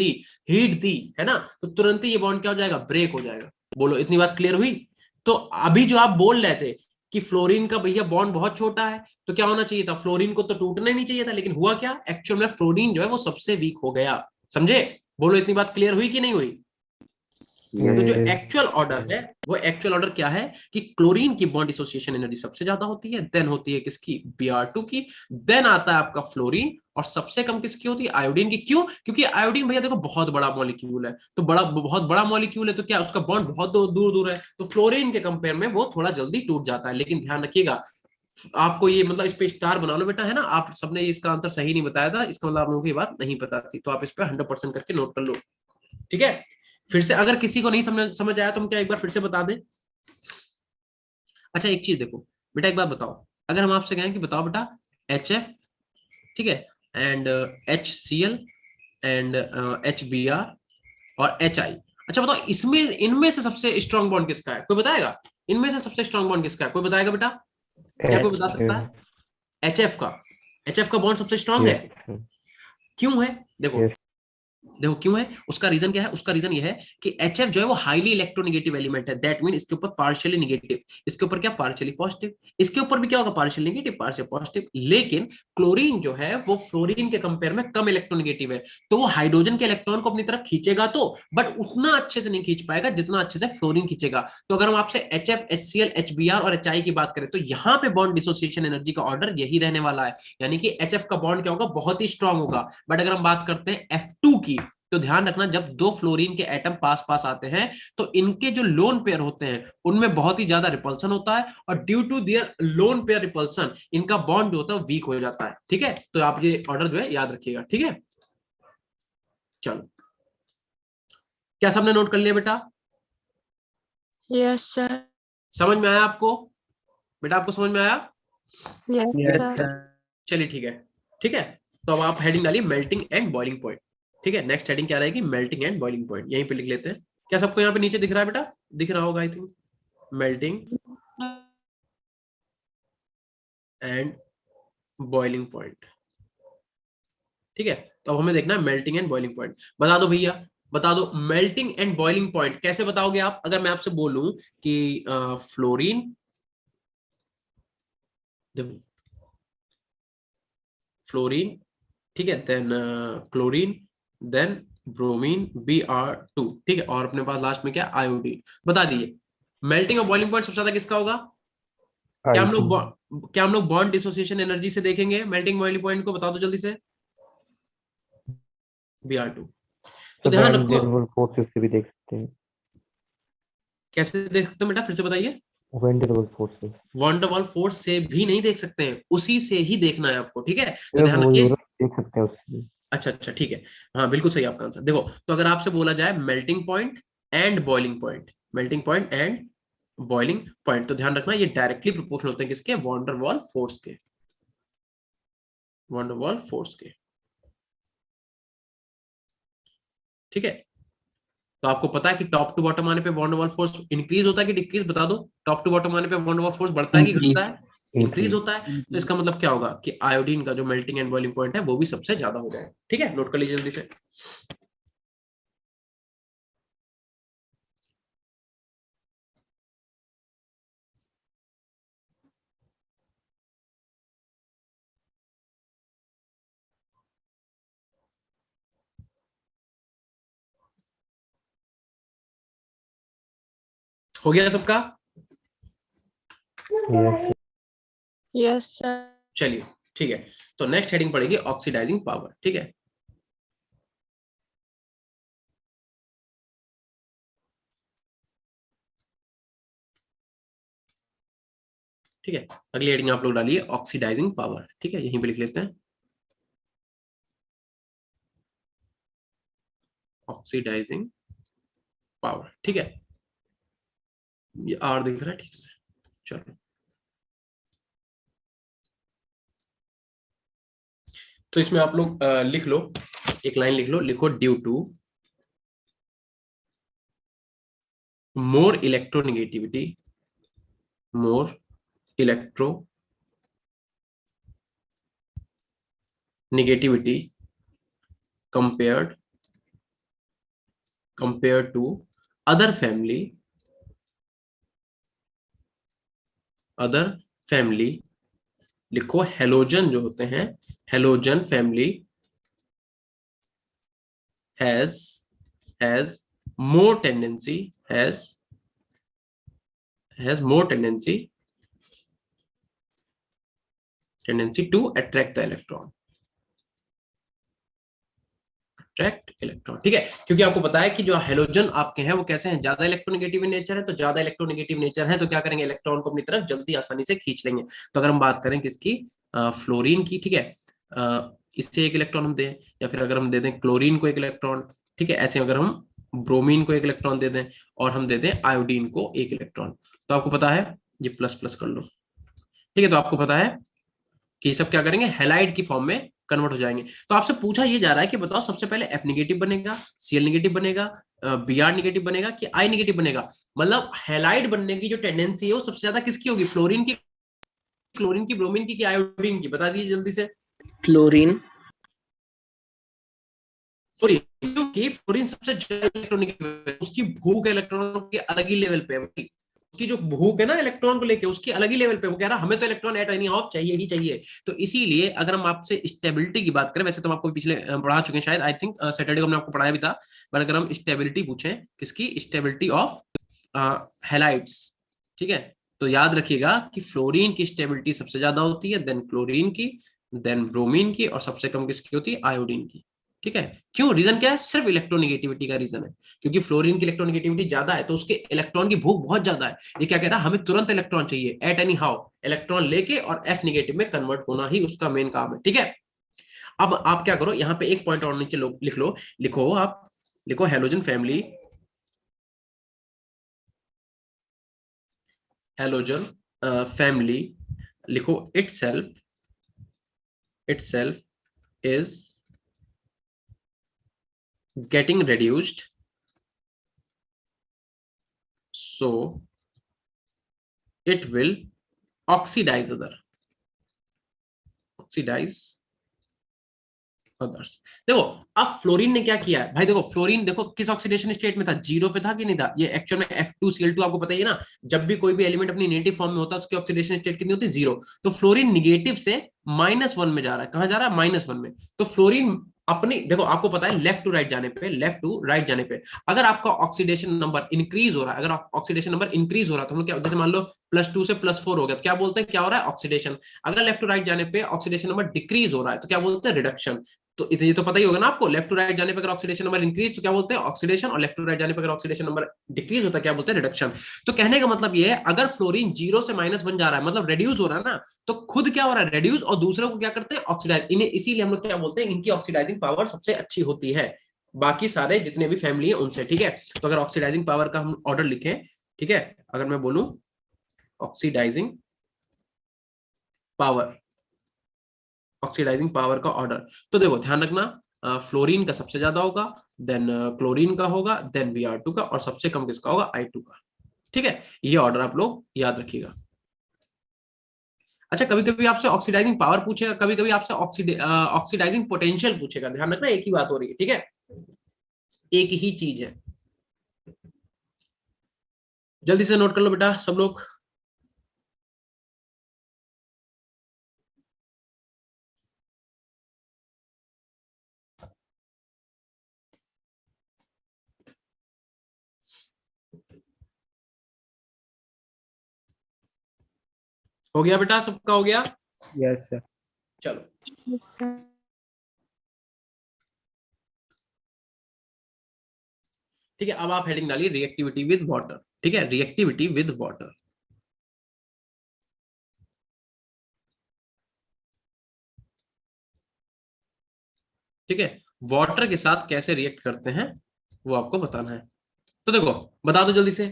दी है ना, तो तुरंत ही ये बॉन्ड क्या हो जाएगा, ब्रेक हो जाएगा। बोलो इतनी बात क्लियर हुई? तो अभी जो आप बोल रहे थे कि फ्लोरीन का भैया बॉन्ड बहुत छोटा है, तो क्या होना चाहिए था, फ्लोरीन को तो टूटना ही नहीं चाहिए था, लेकिन हुआ क्या, एक्चुअल में फ्लोरीन जो है वो सबसे वीक हो गया। समझे? बोलो इतनी बात क्लियर हुई कि नहीं हुई? तो जो एक्चुअल ऑर्डर है वो एक्चुअल ऑर्डर क्या है कि क्लोरीन की बॉन्ड एसोसिएशन एनर्जी सबसे ज्यादा होती है, देन होती है किसकी, Br2 की, देन आता है आपका फ्लोरीन, और सबसे कम किसकी होती है, आयोडीन की। क्यों? क्योंकि आयोडीन भैया देखो बहुत बड़ा मॉलिक्यूल है, तो बहुत बड़ा मॉलिक्यूल है तो क्या उसका बॉन्ड बहुत दूर दूर है, तो फ्लोरीन के कंपेयर में वो थोड़ा जल्दी टूट जाता है। लेकिन ध्यान रखिएगा, आपको ये मतलब इस पे स्टार बना लो बेटा, है ना, आप सबने इसका आंसर सही नहीं बताया था, इसका मतलब आप लोगों को ये बात नहीं पता थी, तो आप इस पे 100% करके नोट कर लो, ठीक है। फिर से अगर किसी को नहीं समझ आया तो हम क्या एक बार फिर से बता दें। अच्छा एक चीज देखो बेटा, एक बात बताओ, अगर हम आपसे कहें कि बताओ बेटा HF, ठीक है, एंड HCl एंड HBr और HI, अच्छा बताओ इसमें इनमें से सबसे स्ट्रॉन्ग बॉन्ड किसका है, कोई बताएगा? इनमें से सबसे स्ट्रॉन्ग बॉन्ड किसका है, कोई बताएगा बेटा? क्या कोई बता सकता है? HF का, HF का बॉन्ड सबसे स्ट्रॉन्ग है। क्यों है? देखो देखो क्यों है, उसका रीजन क्या है, उसका रीजन ये है कि HF जो है वो हाईली इलेक्ट्रोनेगेटिव एलिमेंट है, दैट मीन इसके ऊपर पार्शियली नेगेटिव, इसके ऊपर क्या पार्शियली पॉजिटिव, इसके ऊपर भी क्या होगा पार्शियल नेगेटिव पार्शियल पॉजिटिव। लेकिन क्लोरीन जो है वो फ्लोरीन के कंपेयर में कम इलेक्ट्रोनेगेटिव है, तो वो हाइड्रोजन के इलेक्ट्रॉन को अपनी तरफ खींचेगा तो, बट उतना अच्छे से नहीं खींच पाएगा जितना अच्छे से फ्लोरीन खींचेगा। तो अगर हम आपसे HF, HCl, HBr और HI की बात करें तो यहाँ पे बॉन्ड डिसोसिएशन एनर्जी का ऑर्डर यही रहने वाला है, यानी कि HF का बॉन्ड क्या होगा, बहुत ही स्ट्रांग होगा। बट अगर हम बात करते हैं F2 की, तो ध्यान रखना जब दो फ्लोरीन के एटम पास पास आते हैं तो इनके जो लोन पेयर होते हैं उनमें बहुत ही ज्यादा रिपल्सन होता है, और due to their lone pair repulsion इनका बॉन्ड जो होता है वीक हो जाता है, ठीक है। तो आप ये ऑर्डर जो है याद रखिएगा, ठीक है। चलो, क्या सबने नोट कर लिया बेटा? Yes, sir. समझ में आया आपको बेटा? आपको समझ में आया? Yes, yes sir. सर। चलिए ठीक है, ठीक है। तो अब आप हेडिंग डालिए मेल्टिंग एंड बॉइलिंग पॉइंट, ठीक है। नेक्स्ट हेडिंग क्या रहेगी, मेल्टिंग एंड बॉइलिंग पॉइंट, यहीं पे लिख लेते हैं। क्या सबको यहाँ पे नीचे दिख रहा है बेटा? दिख रहा होगा I think, melting and boiling point, ठीक है। तो अब हमें देखना है मेल्टिंग एंड बॉइलिंग पॉइंट। बता दो भैया, बता दो मेल्टिंग एंड बॉइलिंग पॉइंट कैसे बताओगे आप? अगर मैं आपसे बोलूं कि फ्लोरीन, फ्लोरीन, ठीक है, than chlorine, than bromine Br2, ठीक है, और अपने पास लास्ट में क्या, आयोडीन। बता दिए मेल्टिंग और बॉइलिंग पॉइंट सबसे ज्यादा किसका होगा? क्या हम लोग बॉन्ड डिसोसिएशन एनर्जी से देखेंगे मेल्टिंग बॉइलिंग पॉइंट को? बता दो जल्दी से। Br2। तो ध्यान रखो, फोर्सेस से भी देख सकते हैं। कैसे देख सकते हैं बेटा, फिर से बताइए। वेंडरबल फोर्सेस, वंडरवॉल फोर्स से भी नहीं देख सकते हैं, उसी से ही देखना है आपको, ठीक है। तो ध्यान वो रखिए। देख सकते हैं उससे। अच्छा अच्छा ठीक है, हाँ बिल्कुल सही आपका आंसर। देखो तो अगर आपसे बोला जाए melting point and boiling point, melting point and boiling point, तो ध्यान रखना ये डायरेक्टली प्रोपोर्शनल होते हैं किसके, वॉन्डरवॉल फोर्स के, वॉन्डरवॉल फोर्स के, ठीक है। तो आपको पता है कि टॉप टू बॉटम आने पे वॉन्डरवॉल फोर्स इंक्रीज होता है कि डिक्रीज, बता दो। टॉप टू बॉटम आने पे वॉन्डरवॉल फोर्स बढ़ता है कि घटता है? इंक्रीज होता है। तो इसका मतलब क्या होगा कि आयोडीन का जो मेल्टिंग एंड बॉइलिंग पॉइंट है वो भी सबसे ज्यादा हो जाएगा, ठीक है। नोट कर लीजिए जल्दी से। हो गया सबका? Yes, sir. चलिए ठीक है, तो नेक्स्ट हेडिंग पड़ेगी ऑक्सीडाइजिंग पावर, ठीक है। ठीक है, अगली हेडिंग आप लोग डालिए ऑक्सीडाइजिंग पावर, ठीक है, यहीं पे लिख लेते हैं ऑक्सीडाइजिंग पावर, ठीक है। ये आर दिख रहा है ठीक से, चलो। तो इसमें आप लोग लिख लो, एक लाइन लिख लो, लिखो due to more electronegativity, more electronegativity compared to other family, लिखो हेलोजन जो होते हैं, halogen family has more tendency has more tendency to attract the electron, ठीक है। क्योंकि आपको पता है कि जो हेलोजन आपके हैं वो कैसे हैं, ज्यादा इलेक्ट्रोनेगेटिव नेचर है, तो ज्यादा इलेक्ट्रोनेगेटिव नेचर है तो क्या करेंगे, इलेक्ट्रॉन को अपनी तरफ जल्दी आसानी से खींच लेंगे। तो अगर हम बात करें किसकी, फ्लोरीन की, ठीक है, इससे एक इलेक्ट्रॉन हम दें, या फिर अगर हम दे दें क्लोरीन को एक इलेक्ट्रॉन, ठीक है, ऐसे अगर हम ब्रोमीन को एक इलेक्ट्रॉन दे दें और हम दे दें आयोडीन को एक इलेक्ट्रॉन, तो आपको पता है ये प्लस प्लस कर लो, ठीक है, तो आपको पता है कि ये सब क्या करेंगे, हेलाइड की फॉर्म में कन्वर्ट हो जाएंगे। तो आपसे पूछा ये जा रहा है कि बताओ सबसे पहले एफ नेगेटिव बनेगा, सीएल नेगेटिव बनेगा, बीआर नेगेटिव बनेगा कि आई नेगेटिव बनेगा। मतलब हेलाइड बनने की जो टेंडेंसी है वो सबसे ज्यादा किसकी होगी, फ्लोरीन की, क्लोरीन की, ब्रोमीन की आयोडीन की, बता दीजिए जल्दी से। फ्लोरीन। क्योंकि फ्लोरीन सबसे ज्यादा इलेक्ट्रॉनिक है, उसकी भूख इलेक्ट्रॉनों के अलग ही लेवल पे है, उसकी जो भूख है ना इलेक्ट्रॉन को लेके उसकी अलग ही लेवल पे, वो कह रहा हमें तो इलेक्ट्रॉन एट एनी हाउ चाहिए ही चाहिए। तो इसीलिए अगर हम आपसे स्टेबिलिटी की बात करें, वैसे तो हम आपको पिछले पढ़ा चुके हैं शायद, आई थिंक सैटरडे को हमने आपको पढ़ाया भी था, पर अगर हम स्टेबिलिटी पूछें किसकी, स्टेबिलिटी ऑफ हेलाइड्स, ठीक है, तो याद रखिएगा कि फ्लोरीन की स्टेबिलिटी सबसे ज्यादा होती है, देन क्लोरीन की, देन ब्रोमीन की, और सबसे कम किसकी होती है, आयोडीन की, ठीक है। क्यों, रीजन क्या है, सिर्फ इलेक्ट्रोनेगेटिविटी का रीजन है, क्योंकि फ्लोरीन की इलेक्ट्रोनेगेटिविटी ज्यादा है तो उसके इलेक्ट्रॉन की भूख बहुत ज्यादा है। ये क्या कह रहा है, हमें तुरंत इलेक्ट्रॉन चाहिए एट एनी हाउ, इलेक्ट्रॉन लेके और एफ नेगेटिव में कन्वर्ट होना ही उसका मेन काम है, ठीक है। अब आप क्या करो, यहाँ पे एक पॉइंट और नीचे लिख लो, लिखो आप, लिखो हेलोजन फैमिली, हेलोजन फैमिली, लिखो itself is getting reduced, so it will oxidize others। देखो अब फ्लोरीन ने क्या किया है भाई, देखो फ्लोरीन देखो किस ऑक्सीडेशन स्टेट में था, जीरो पे था कि नहीं था, ये एक्चुअल में F2Cl2 आपको पता ही है ना, जब भी कोई भी एलिमेंट अपनी नेगेटिव फॉर्म में होता है उसकी ऑक्सीडेशन स्टेट कितनी होती है, जीरो। तो फ्लोरीन निगेटिव से -1 में जा रहा है, कहां जा रहा है, -1 में। तो फ्लोरीन अपनी, देखो आपको पता है लेफ्ट टू राइट जाने पे अगर आपका ऑक्सीडेशन नंबर इंक्रीज हो रहा है, अगर ऑक्सीडेशन नंबर इंक्रीज हो रहा है तो हम लोग क्या, जैसे मान लो +2 से +4 हो गया तो क्या बोलते हैं, क्या हो रहा है, ऑक्सीडेशन। अगर लेफ्ट टू राइट जाने पे ऑक्सीडेशन नंबर डिक्रीज हो रहा है तो क्या बोलते हैं, रिडक्शन। तो ये तो पता ही होगा ना आपको, लेफ्ट टू राइट जाने पर अगर ऑक्सीडेशन नंबर इंक्रीज तो क्या बोलते हैं, ऑक्सीडेशन, और लेफ्ट टू राइट जाने पर अगर ऑक्सीडेशन नंबर डिक्रीज होता है क्या बोलते हैं, रिडक्शन। तो कहने का मतलब ये है, अगर फ्लोरीन 0 से -1 जा रहा है मतलब रेड्यूस हो रहा है ना, तो खुद क्या हो रहा है, रेड्यूस, और दूसरों को क्या करते हैं, ऑक्सीडाइज। इन्हें इसीलिए हम लोग क्या बोलते हैं, इनकी ऑक्सीडाइजिंग पावर सबसे अच्छी होती है बाकी सारे जितने भी फैमिली है उनसे, ठीक है। तो अगर ऑक्सीडाइजिंग पावर का हम ऑर्डर लिखें, ठीक है, अगर मैं बोलूं ऑक्सीडाइजिंग पावर का ऑर्डर, तो देखो ध्यान रखना, फ्लोरीन का सबसे ज्यादा होगा, देन क्लोरीन का होगा, देन Br2 का, और सबसे कम किसका होगा, I2 का, ठीक है। ये ऑर्डर आप लोग याद रखिएगा। अच्छा, कभी कभी आपसे ऑक्सीडाइजिंग पावर पूछेगा, कभी कभी आपसे ऑक्सीडाइजिंग पोटेंशियल पूछेगा, ध्यान रखना एक ही बात हो रही है, ठीक है, एक ही चीज है। जल्दी से नोट कर लो बेटा सब लोग। हो गया बेटा, सबका हो गया, यस सर। चलो Yes, sir. ठीक है। अब आप हेडिंग डालिए रिएक्टिविटी विद वाटर, ठीक है, रिएक्टिविटी विद वाटर। ठीक है, वाटर के साथ कैसे रिएक्ट करते हैं वो आपको बताना है। तो देखो बता दो जल्दी से,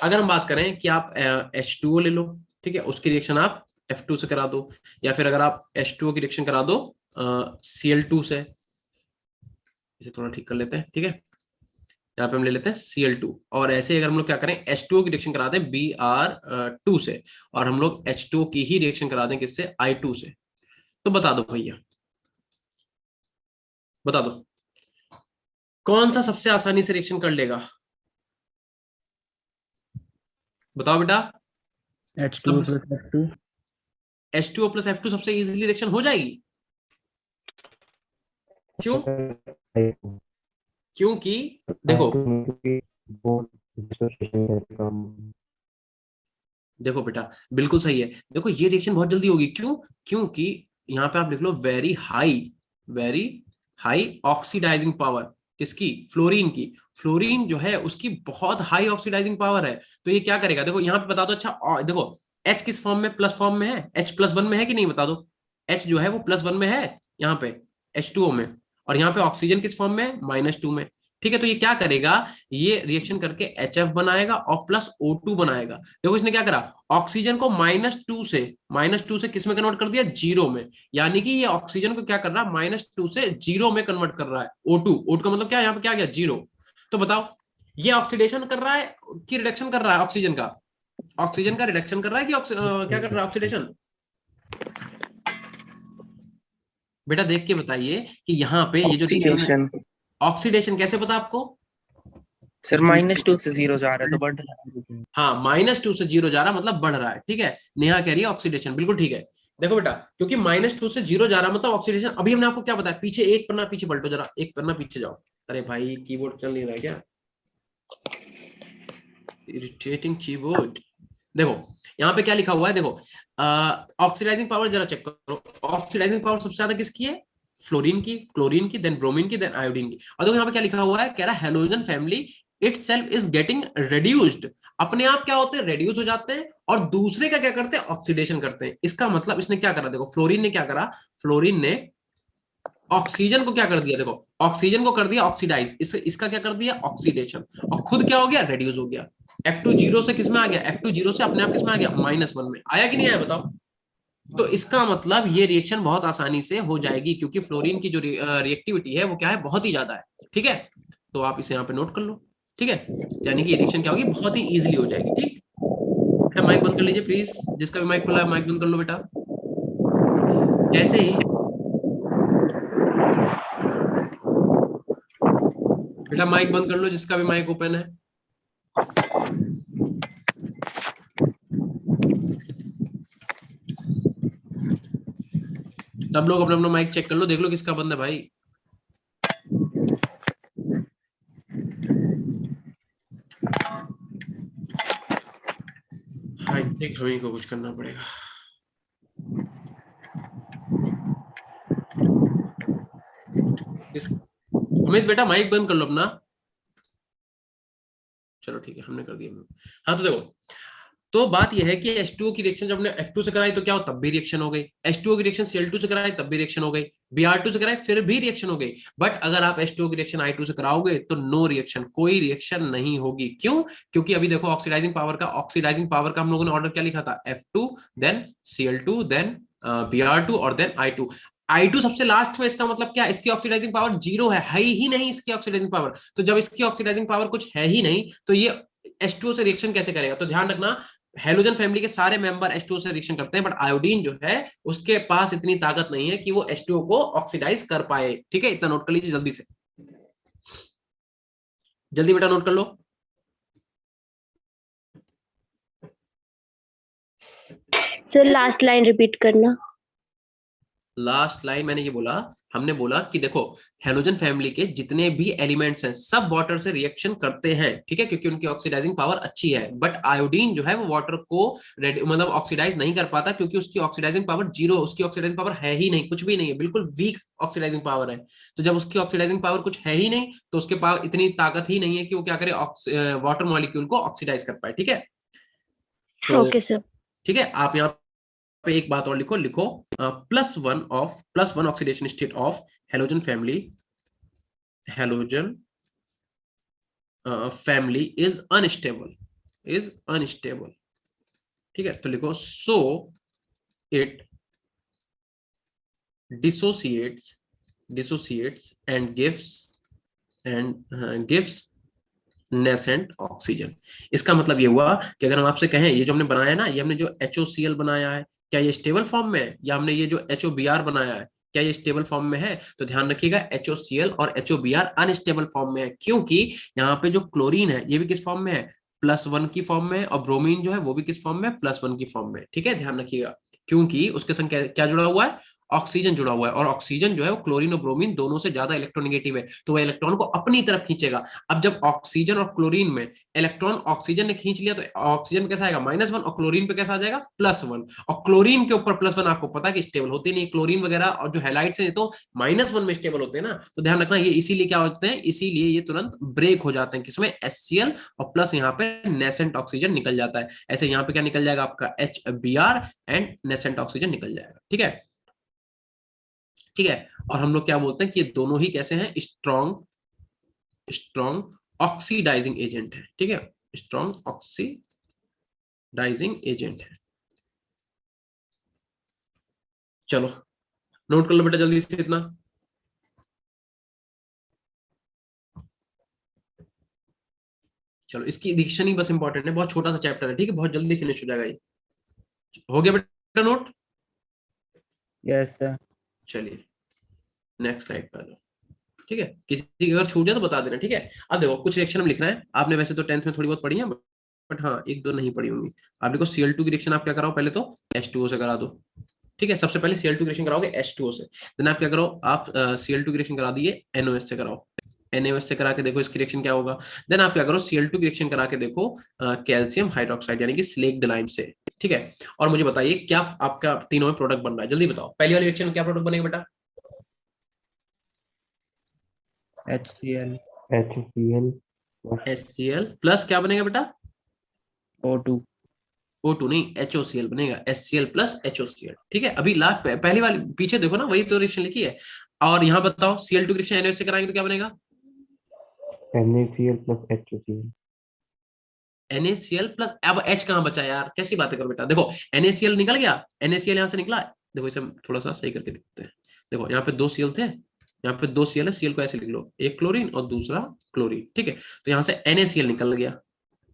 अगर हम बात करें कि आप H2O ले लो, ठीक है, उसकी रिएक्शन आप F2 से करा दो, या फिर अगर आप H2O की रिएक्शन करा दो Cl2 से, इसे थोड़ा ठीक कर लेते हैं, ठीक है, यहाँ पे हम ले लेते हैं Cl2, और ऐसे अगर हम लोग क्या करें H2O की रिएक्शन करा दें Br2 से, और हम लोग H2O की ही रिएक्शन करा दें किससे, I2 से, तो बता दो भैया, बता दो कौन सा सबसे आसानी से रिएक्शन कर लेगा, बताओ बेटा। H2O plus F2। H2O plus F2 सबसे इजीली रिएक्शन हो जाएगी, क्यों, क्योंकि देखो देखो बेटा, बिल्कुल सही है। देखो ये रिएक्शन बहुत जल्दी होगी, क्यों? क्योंकि यहाँ पे आप लिख लो वेरी हाई ऑक्सीडाइजिंग पावर। किसकी? फ्लोरीन की। फ्लोरीन जो है उसकी बहुत हाई ऑक्सीडाइजिंग पावर है। तो ये क्या करेगा, देखो यहाँ पे बता दो। अच्छा देखो H किस फॉर्म में? प्लस फॉर्म में है। H+1 में है कि नहीं, बता दो। H जो है वो +1 में है यहाँ पे H2O में, और यहाँ पे ऑक्सीजन किस फॉर्म में है? -2 में। ठीक है, तो ये क्या करेगा, ये रिएक्शन करके HF बनाएगा और प्लस O2 बनाएगा। देखो इसने क्या करा, ऑक्सीजन को -2 से किस में कन्वर्ट कर दिया? 0 में। यानी कि ये ऑक्सीजन को क्या कर रहा है, -2 से 0 में कन्वर्ट कर रहा है। O2 का मतलब क्या है, यहाँ पे क्या गया? 0। तो बताओ ये ऑक्सीडेशन कर रहा है कि रिडक्शन कर रहा है? ऑक्सीजन का रिडक्शन कर रहा है कि क्या कर रहा है? ऑक्सीडेशन। बेटा देख के बताइए कि यहाँ पे ये जो ऑक्सीडेशन ऑक्सीडेशन कैसे पता आपको? सर -2 से 0 जा रहा है तो बढ़ रहा है। हाँ, -2 से 0 जा रहा मतलब बढ़ रहा है। ठीक है, नेहा कह रही है ऑक्सीडेशन, बिल्कुल ठीक है। देखो बेटा, क्योंकि -2 से 0 जा रहा मतलब ऑक्सीडेशन। अभी हमने आपको क्या बताया, पीछे एक पन्ना पीछे पलटो जरा, एक पन्ना पीछे जाओ। अरे भाई कीबोर्ड चल नहीं रहा है क्या? Irritating keyboard. देखो यहाँ पे क्या लिखा हुआ है, देखो ऑक्सीडाइजिंग पावर जरा चेक करो। ऑक्सीडाइजिंग पावर सबसे ज्यादा किसकी है? फ्लोरीन की, क्लोरीन की, देन ब्रोमीन की, देन आयोडीन की। और देखो यहाँ पे क्या लिखा हुआ है, कह रहा है halogen family itself is getting reduced। अपने आप क्या होते हैं? रेड्यूस हो जाते हैं, और दूसरे का क्या करते हैं? ऑक्सीडेशन करते हैं। इसका मतलब इसने क्या करा, देखो फ्लोरीन ने क्या करा, फ्लोरीन ने ऑक्सीजन को क्या कर दिया, देखो ऑक्सीजन को कर दिया ऑक्सीडाइज, इसका क्या कर दिया? ऑक्सीडेशन। और खुद क्या हो गया? रेड्यूस हो गया। F2 0 से किस में आ गया? F2 0 से अपने आप किस में आ गया? -1 में। आया कि नहीं आया बताओ? तो इसका मतलब ये रिएक्शन बहुत आसानी से हो जाएगी, क्योंकि फ्लोरीन की जो रिएक्टिविटी है वो क्या है? बहुत ही ज्यादा है। ठीक है, तो आप इसे यहाँ पे नोट कर लो। ठीक है, यानी कि रिएक्शन क्या होगी? बहुत ही इजीली हो जाएगी। ठीक है, माइक बंद कर लीजिए प्लीज, जिसका भी माइक खुला है माइक बंद कर लो बेटा। ऐसे ही बेटा माइक बंद कर लो, जिसका भी माइक ओपन है। सब लोग अपना अपना माइक चेक कर लो, देख लो किसका बंद है भाई। आई थिंक हमें को कुछ करना पड़ेगा। अमित बेटा माइक बंद कर लो अपना। चलो ठीक है, हमने कर दिया। हाँ तो देखो, तो बात यह है कि H2O की रिएक्शन जब हमने F2 से कराई तो क्या हो? तब भी रिएक्शन हो गई। H2O की रिएक्शन Cl2 से कराई तब भी रिएक्शन हो गई। Br2 से कराई फिर भी रिएक्शन हो गई। बट अगर आप H2O की रिएक्शन I2 से कराओगे तो नो रिएक्शन, कोई रिएक्शन नहीं होगी। क्यों? क्योंकि अभी देखो ऑक्सीडाइजिंग पावर का हम लोगों ने ऑर्डर क्या लिखा था? F2 then Cl2 then Br2 और देन I2 सबसे लास्ट में। इसका मतलब क्या? इसकी ऑक्सीडाइजिंग पावर 0 है ही नहीं इसकी ऑक्सीडाइजिंग पावर। तो जब इसकी ऑक्सीडाइजिंग पावर कुछ है ही नहीं तो ये H2O से रिएक्शन कैसे करेगा? तो ध्यान रखना, हेलोजन फैमिली के सारे मेंबर H2O से रिएक्शन करते हैं, बट आयोडीन जो है उसके पास इतनी ताकत नहीं है कि वो H2O को ऑक्सीडाइज कर पाए। ठीक है, इतना नोट कर लीजिए जल्दी से, जल्दी बेटा नोट कर लो। सर लास्ट लाइन रिपीट करना। लास्ट लाइन मैंने ये बोला, हमने बोला कि देखो हेलोजन फैमिली के जितने भी एलिमेंट्स हैं सब वाटर से रिएक्शन करते हैं। ठीक है, क्योंकि उनकी ऑक्सीडाइजिंग पावर अच्छी है। बट आयोडीन जो है वो वाटर को मतलब ऑक्सीडाइज नहीं कर पाता, क्योंकि उसकी ऑक्सीडाइजिंग पावर 0, उसकी ऑक्सीडाइजिंग पावर है ही नहीं, कुछ भी नहीं है, बिल्कुल वीक ऑक्सीडाइजिंग पावर है। तो जब उसकी ऑक्सीडाइजिंग पावर कुछ है ही नहीं तो उसके पास इतनी ताकत ही नहीं है कि वो क्या करे, वाटर मॉलिक्यूल को ऑक्सीडाइज कर पाए। ठीक है, तो ओके सर। ठीक है, आप यहाँ पे एक बात और लिखो +1 oxidation state of halogen family is unstable. ठीक है, तो लिखो so it dissociates and gives nascent oxygen. इसका मतलब ये हुआ कि अगर हम आपसे कहें ये जो हमने बनाया है ना, ये हमने जो HOCl बनाया है, क्या ये स्टेबल फॉर्म में है? या हमने ये जो HOBr बनाया है, क्या ये स्टेबल फॉर्म में है? तो ध्यान रखिएगा HOCl और HOBr अनस्टेबल फॉर्म में है, क्योंकि यहाँ पे जो क्लोरीन है ये भी किस फॉर्म में है? +1 की फॉर्म में, और ब्रोमीन जो है वो भी किस फॉर्म में? +1 की फॉर्म में। ठीक है, ध्यान रखिएगा, क्योंकि उसके संग क्या जुड़ा हुआ है? ऑक्सीजन जुड़ा हुआ है और ऑक्सीजन जो है वो क्लोरीन और ब्रोमीन दोनों से ज्यादा इलेक्ट्रोनेगेटिव है, तो वो इलेक्ट्रॉन को अपनी तरफ खींचेगा। अब जब ऑक्सीजन और क्लोरीन में इलेक्ट्रॉन ऑक्सीजन ने खींच लिया तो ऑक्सीजन कैसा आएगा -1 और क्लोरीन पे कैसा आ जाएगा +1। और क्लोरीन के ऊपर +1 आपको पता है कि स्टेबल होती नहीं, क्लोरीन वगैरह और जो हैलाइड्स हैं तो -1 में स्टेबल होते हैं ना, तो ध्यान रखना ये इसीलिए क्या होते हैं, इसीलिए ये तुरंत ब्रेक हो जाते हैं किसमें, HCl और प्लस यहाँ पे नेसेंट ऑक्सीजन निकल जाता है। ऐसे यहाँ पे क्या निकल जाएगा आपका HBr एंड नेसेंट ऑक्सीजन निकल जाएगा। ठीक है, ठीक है। और हम लोग क्या बोलते हैं कि ये दोनों ही कैसे हैं, स्ट्रॉन्ग ऑक्सीडाइजिंग एजेंट है। ठीक है, स्ट्रॉन्ग ऑक्सीडाइजिंग एजेंट है। चलो नोट कर लो बेटा जल्दी से इतना। चलो इसकी डिक्शन ही बस इंपॉर्टेंट है, बहुत छोटा सा चैप्टर है। ठीक है, बहुत जल्दी फिनिश हो जाएगा ये। हो गया बेटा नोट? Yes sir. चलिए नेक्स्ट स्लाइड पर आ जाओ। ठीक है, किसी की अगर छूट जाए तो बता देना। ठीक है, अब देखो कुछ रिएक्शन हम लिखना है। आपने वैसे तो 10th में थोड़ी बहुत पढ़ी है, बट हाँ एक दो नहीं पढ़ी होंगी। आप देखो Cl2 की रिएक्शन आप क्या कराओ, पहले तो H2O से करा दो। ठीक है, सबसे पहले Cl2 की रिएक्शन कराओगे H2O से, देन आप क्या करो, आप Cl2 की रिएक्शन करा दिए NOH से कराओ। NaOH से करा के देखो इसकी रिएक्शन क्या होगा। देन आप क्या करो, Cl2 की रिएक्शन करा के देखो कैल्शियम हाइड्रोक्साइड यानी कि स्लेक्ड लाइम से। ठीक है, और मुझे बताइए क्या आपका तीनों में प्रोडक्ट बन रहा है, जल्दी बताओ। पहली वाली रिएक्शन में क्या प्रोडक्ट बनेगा बेटा? HCl HCl प्लस क्या बनेगा बेटा? O2 O2 नहीं, HOCl बनेगा, HCl प्लस HOCl। ठीक है, अभी लास्ट पहली वाली पीछे देखो ना, वही तो रिएक्शन लिखी है। और यहाँ बताओ Cl2 की रिएक्शन NaOH से कराएंगे तो क्या बनेगा? NaCl plus HCl NaCl plus, अब H कहाँ बचा यार, कैसी बातें करो बेटा। देखो NaCl निकल गया, NaCl यहाँ से निकला। देखो इसे हम थोड़ा सा सही करके देखते हैं। देखो यहाँ पे 2 Cl थे, यहाँ पे 2 Cl है, Cl को ऐसे लिख लो, एक क्लोरीन और दूसरा क्लोरीन। ठीक है, तो यहाँ से NaCl निकल गया।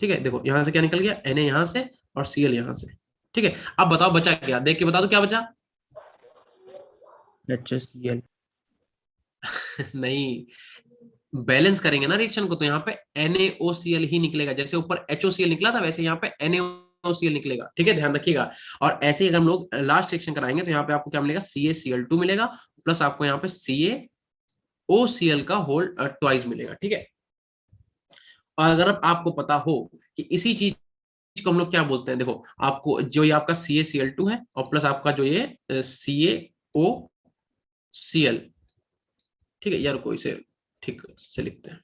ठीक है, देखो यहाँ से क्या निकल गया, Na यहाँ से और Cl यहाँ से। ठीक है, अब बताओ बचा क्या, देख के बता दो क्या बचा। HCl नहीं, बैलेंस करेंगे ना रिएक्शन को, तो यहाँ पे NaOCl ही निकलेगा। जैसे ऊपर HOCl निकला था वैसे यहाँ पे NaOCl निकलेगा। ठीक है, ध्यान रखिएगा। और ऐसे ही अगर हम लोग लास्ट रिएक्शन कराएंगे तो यहाँ पे आपको क्या मिलेगा, CaCl2 मिलेगा, प्लस आपको यहाँ पे CaOCl का होल ट्वाइस मिलेगा। ठीक है, और अगर आपको पता हो कि इसी चीज को हम लोग क्या बोलते हैं, देखो आपको जो ये आपका CaCl2 है और प्लस आपका जो ये CaOCl। ठीक है यार, कोई से ठीक से लिखते हैं।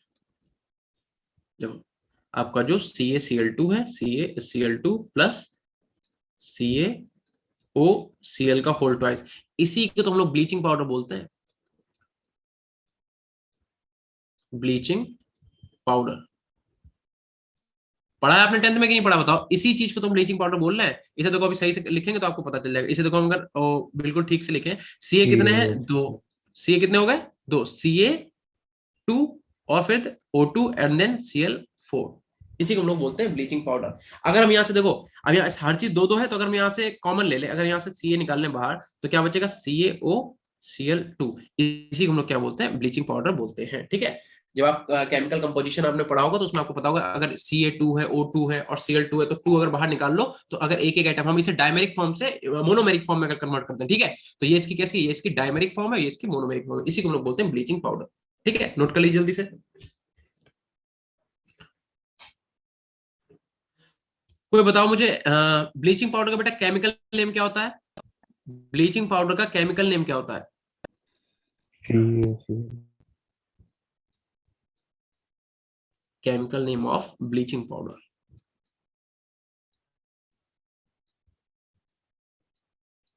देखो आपका जो CaCl2 है, CaCl2 प्लस CaOCl का होल ट्वाइस, इसी को तो हम लोग ब्लीचिंग पाउडर बोलते हैं, ब्लीचिंग पाउडर। पढ़ा है आपने 10th में कि नहीं पढ़ा बताओ? इसी चीज को तुम ब्लीचिंग पाउडर बोल रहे हैं। इसे देखो अभी सही से लिखेंगे तो आपको पता चल जाएगा। इसे देखो हम अगर बिल्कुल ठीक से लिखें, Ca कितने हैं, 2, Ca कितने हो गए, 2, Ca2 और फिर O2 एंड देन Cl4, इसी को हम लोग बोलते हैं ब्लीचिंग पाउडर। अगर हम यहाँ से देखो, अब यहाँ हर चीज 2 2 है, तो अगर हम यहाँ से कॉमन ले ले, अगर यहाँ से Ca निकाल लें बाहर तो क्या बचेगा, CaOCl2, इसी को हम लोग क्या बोलते हैं, ब्लीचिंग पाउडर बोलते हैं। ठीक है, जब आप केमिकल कंपोजिशन आपने पढ़ा होगा तो उसमें आपको पता होगा, अगर Ca2 है, O2 है और Cl2 है, तो 2 अगर बाहर निकाल लो तो अगर एक एक एटम हम इसे डायमेरिक फॉर्म से मोनोमेरिक फॉर्म में अगर कन्वर्ट करते हैं, ठीक है, तो ये इसकी कैसी है, ये इसकी डायमेरिक फॉर्म है, ये इसकी मोनोमेरिक फॉर्म है, इसी को हम लोग बोलते हैं ब्लीचिंग पाउडर। ठीक है, नोट कर लीजिए जल्दी से। कोई बताओ मुझे, ब्लीचिंग पाउडर का बेटा केमिकल नेम क्या होता है? ब्लीचिंग पाउडर का केमिकल नेम क्या होता है? CaCl chemical name of bleaching powder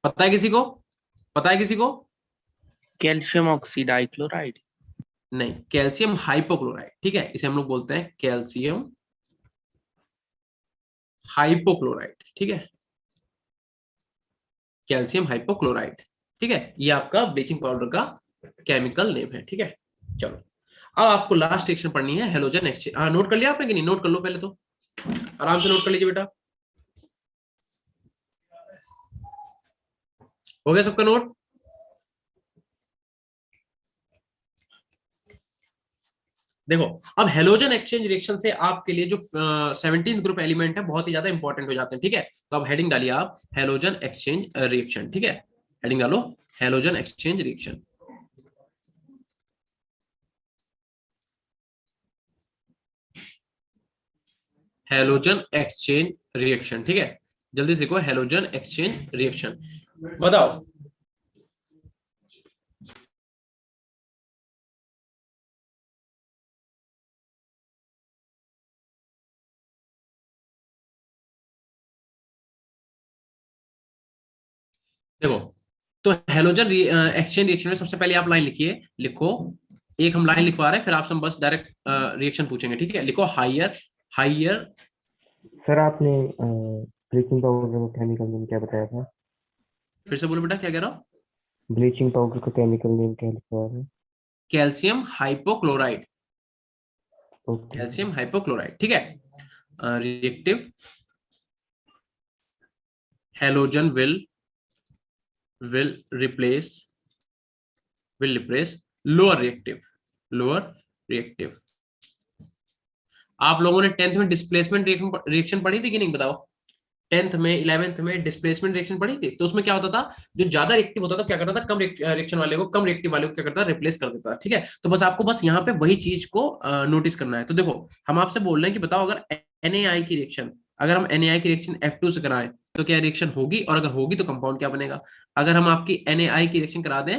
पता है किसी को? पता है किसी को? कैल्शियम ऑक्सीडाइक्लोराइड। नहीं, कैल्शियम हाइपोक्लोराइड। ठीक है, इसे हम लोग बोलते हैं कैल्शियम हाइपोक्लोराइड। ठीक है, कैल्शियम हाइपोक्लोराइड। ठीक है, ये आपका ब्लीचिंग पाउडर का केमिकल नेम है। ठीक है, चलो अब आपको लास्ट रिएक्शन पढ़नी है, हेलोजन एक्सचेंज। हाँ, नोट कर लिया आपने कि नहीं? नोट कर लो पहले तो, आराम से नोट कर लीजिए बेटा। हो गया सबका नोट? देखो अब हेलोजन एक्सचेंज रिएक्शन से आपके लिए जो 17th ग्रुप एलिमेंट है बहुत ही ज्यादा इंपॉर्टेंट हो जाते हैं। ठीक है, तो अब हेडिंग डालिए आप, हेलोजन एक्सचेंज रिएक्शन। ठीक है, हेडिंग डालो halogen exchange reaction. Halogen exchange reaction, ठीक है, जल्दी से लिखो हैलोजन एक्सचेंज रिएक्शन। बताओ देखो, तो हैलोजन एक्सचेंज रिएक्शन में सबसे पहले आप लाइन लिखिए, लिखो, एक हम लाइन लिखवा रहे हैं, फिर आपसे हम बस डायरेक्ट रिएक्शन पूछेंगे, ठीक है। लिखो हायर हायर। सर आपने ब्लीचिंग पाउडर को केमिकल नेम क्या बताया था? फिर से बोलो बेटा, क्या कह रहा हो? ब्लीचिंग पाउडर को केमिकल नेम क्या लिखवा रहे हैं? Calcium hypochlorite, okay. Calcium hypochlorite, ठीक है। Reactive halogen will replace lower reactive. आप लोगों ने 10th में डिस्प्लेसमेंट रिएक्शन पढ़ी थी कि नहीं, बताओ? 10th में 11th में डिस्प्लेसमेंट रिएक्शन पढ़ी थी, तो उसमें क्या होता था, जो ज्यादा रिएक्टिव होता था क्या करता था, कम रिएक्शन वाले को, कम रिएक्टिव वाले को क्या करता था, रिप्लेस कर देता था, ठीक है। तो बस आपको बस यहाँ पे वही चीज को नोटिस करना है। तो देखो हम आपसे बोल रहे हैं कि बताओ, अगर NaI की रिएक्शन, अगर हम NaI की रिएक्शन F2 से कराएं तो क्या रिएक्शन होगी, और अगर होगी तो कंपाउंड क्या बनेगा। अगर हम आपकी NaI की रिएक्शन करा दें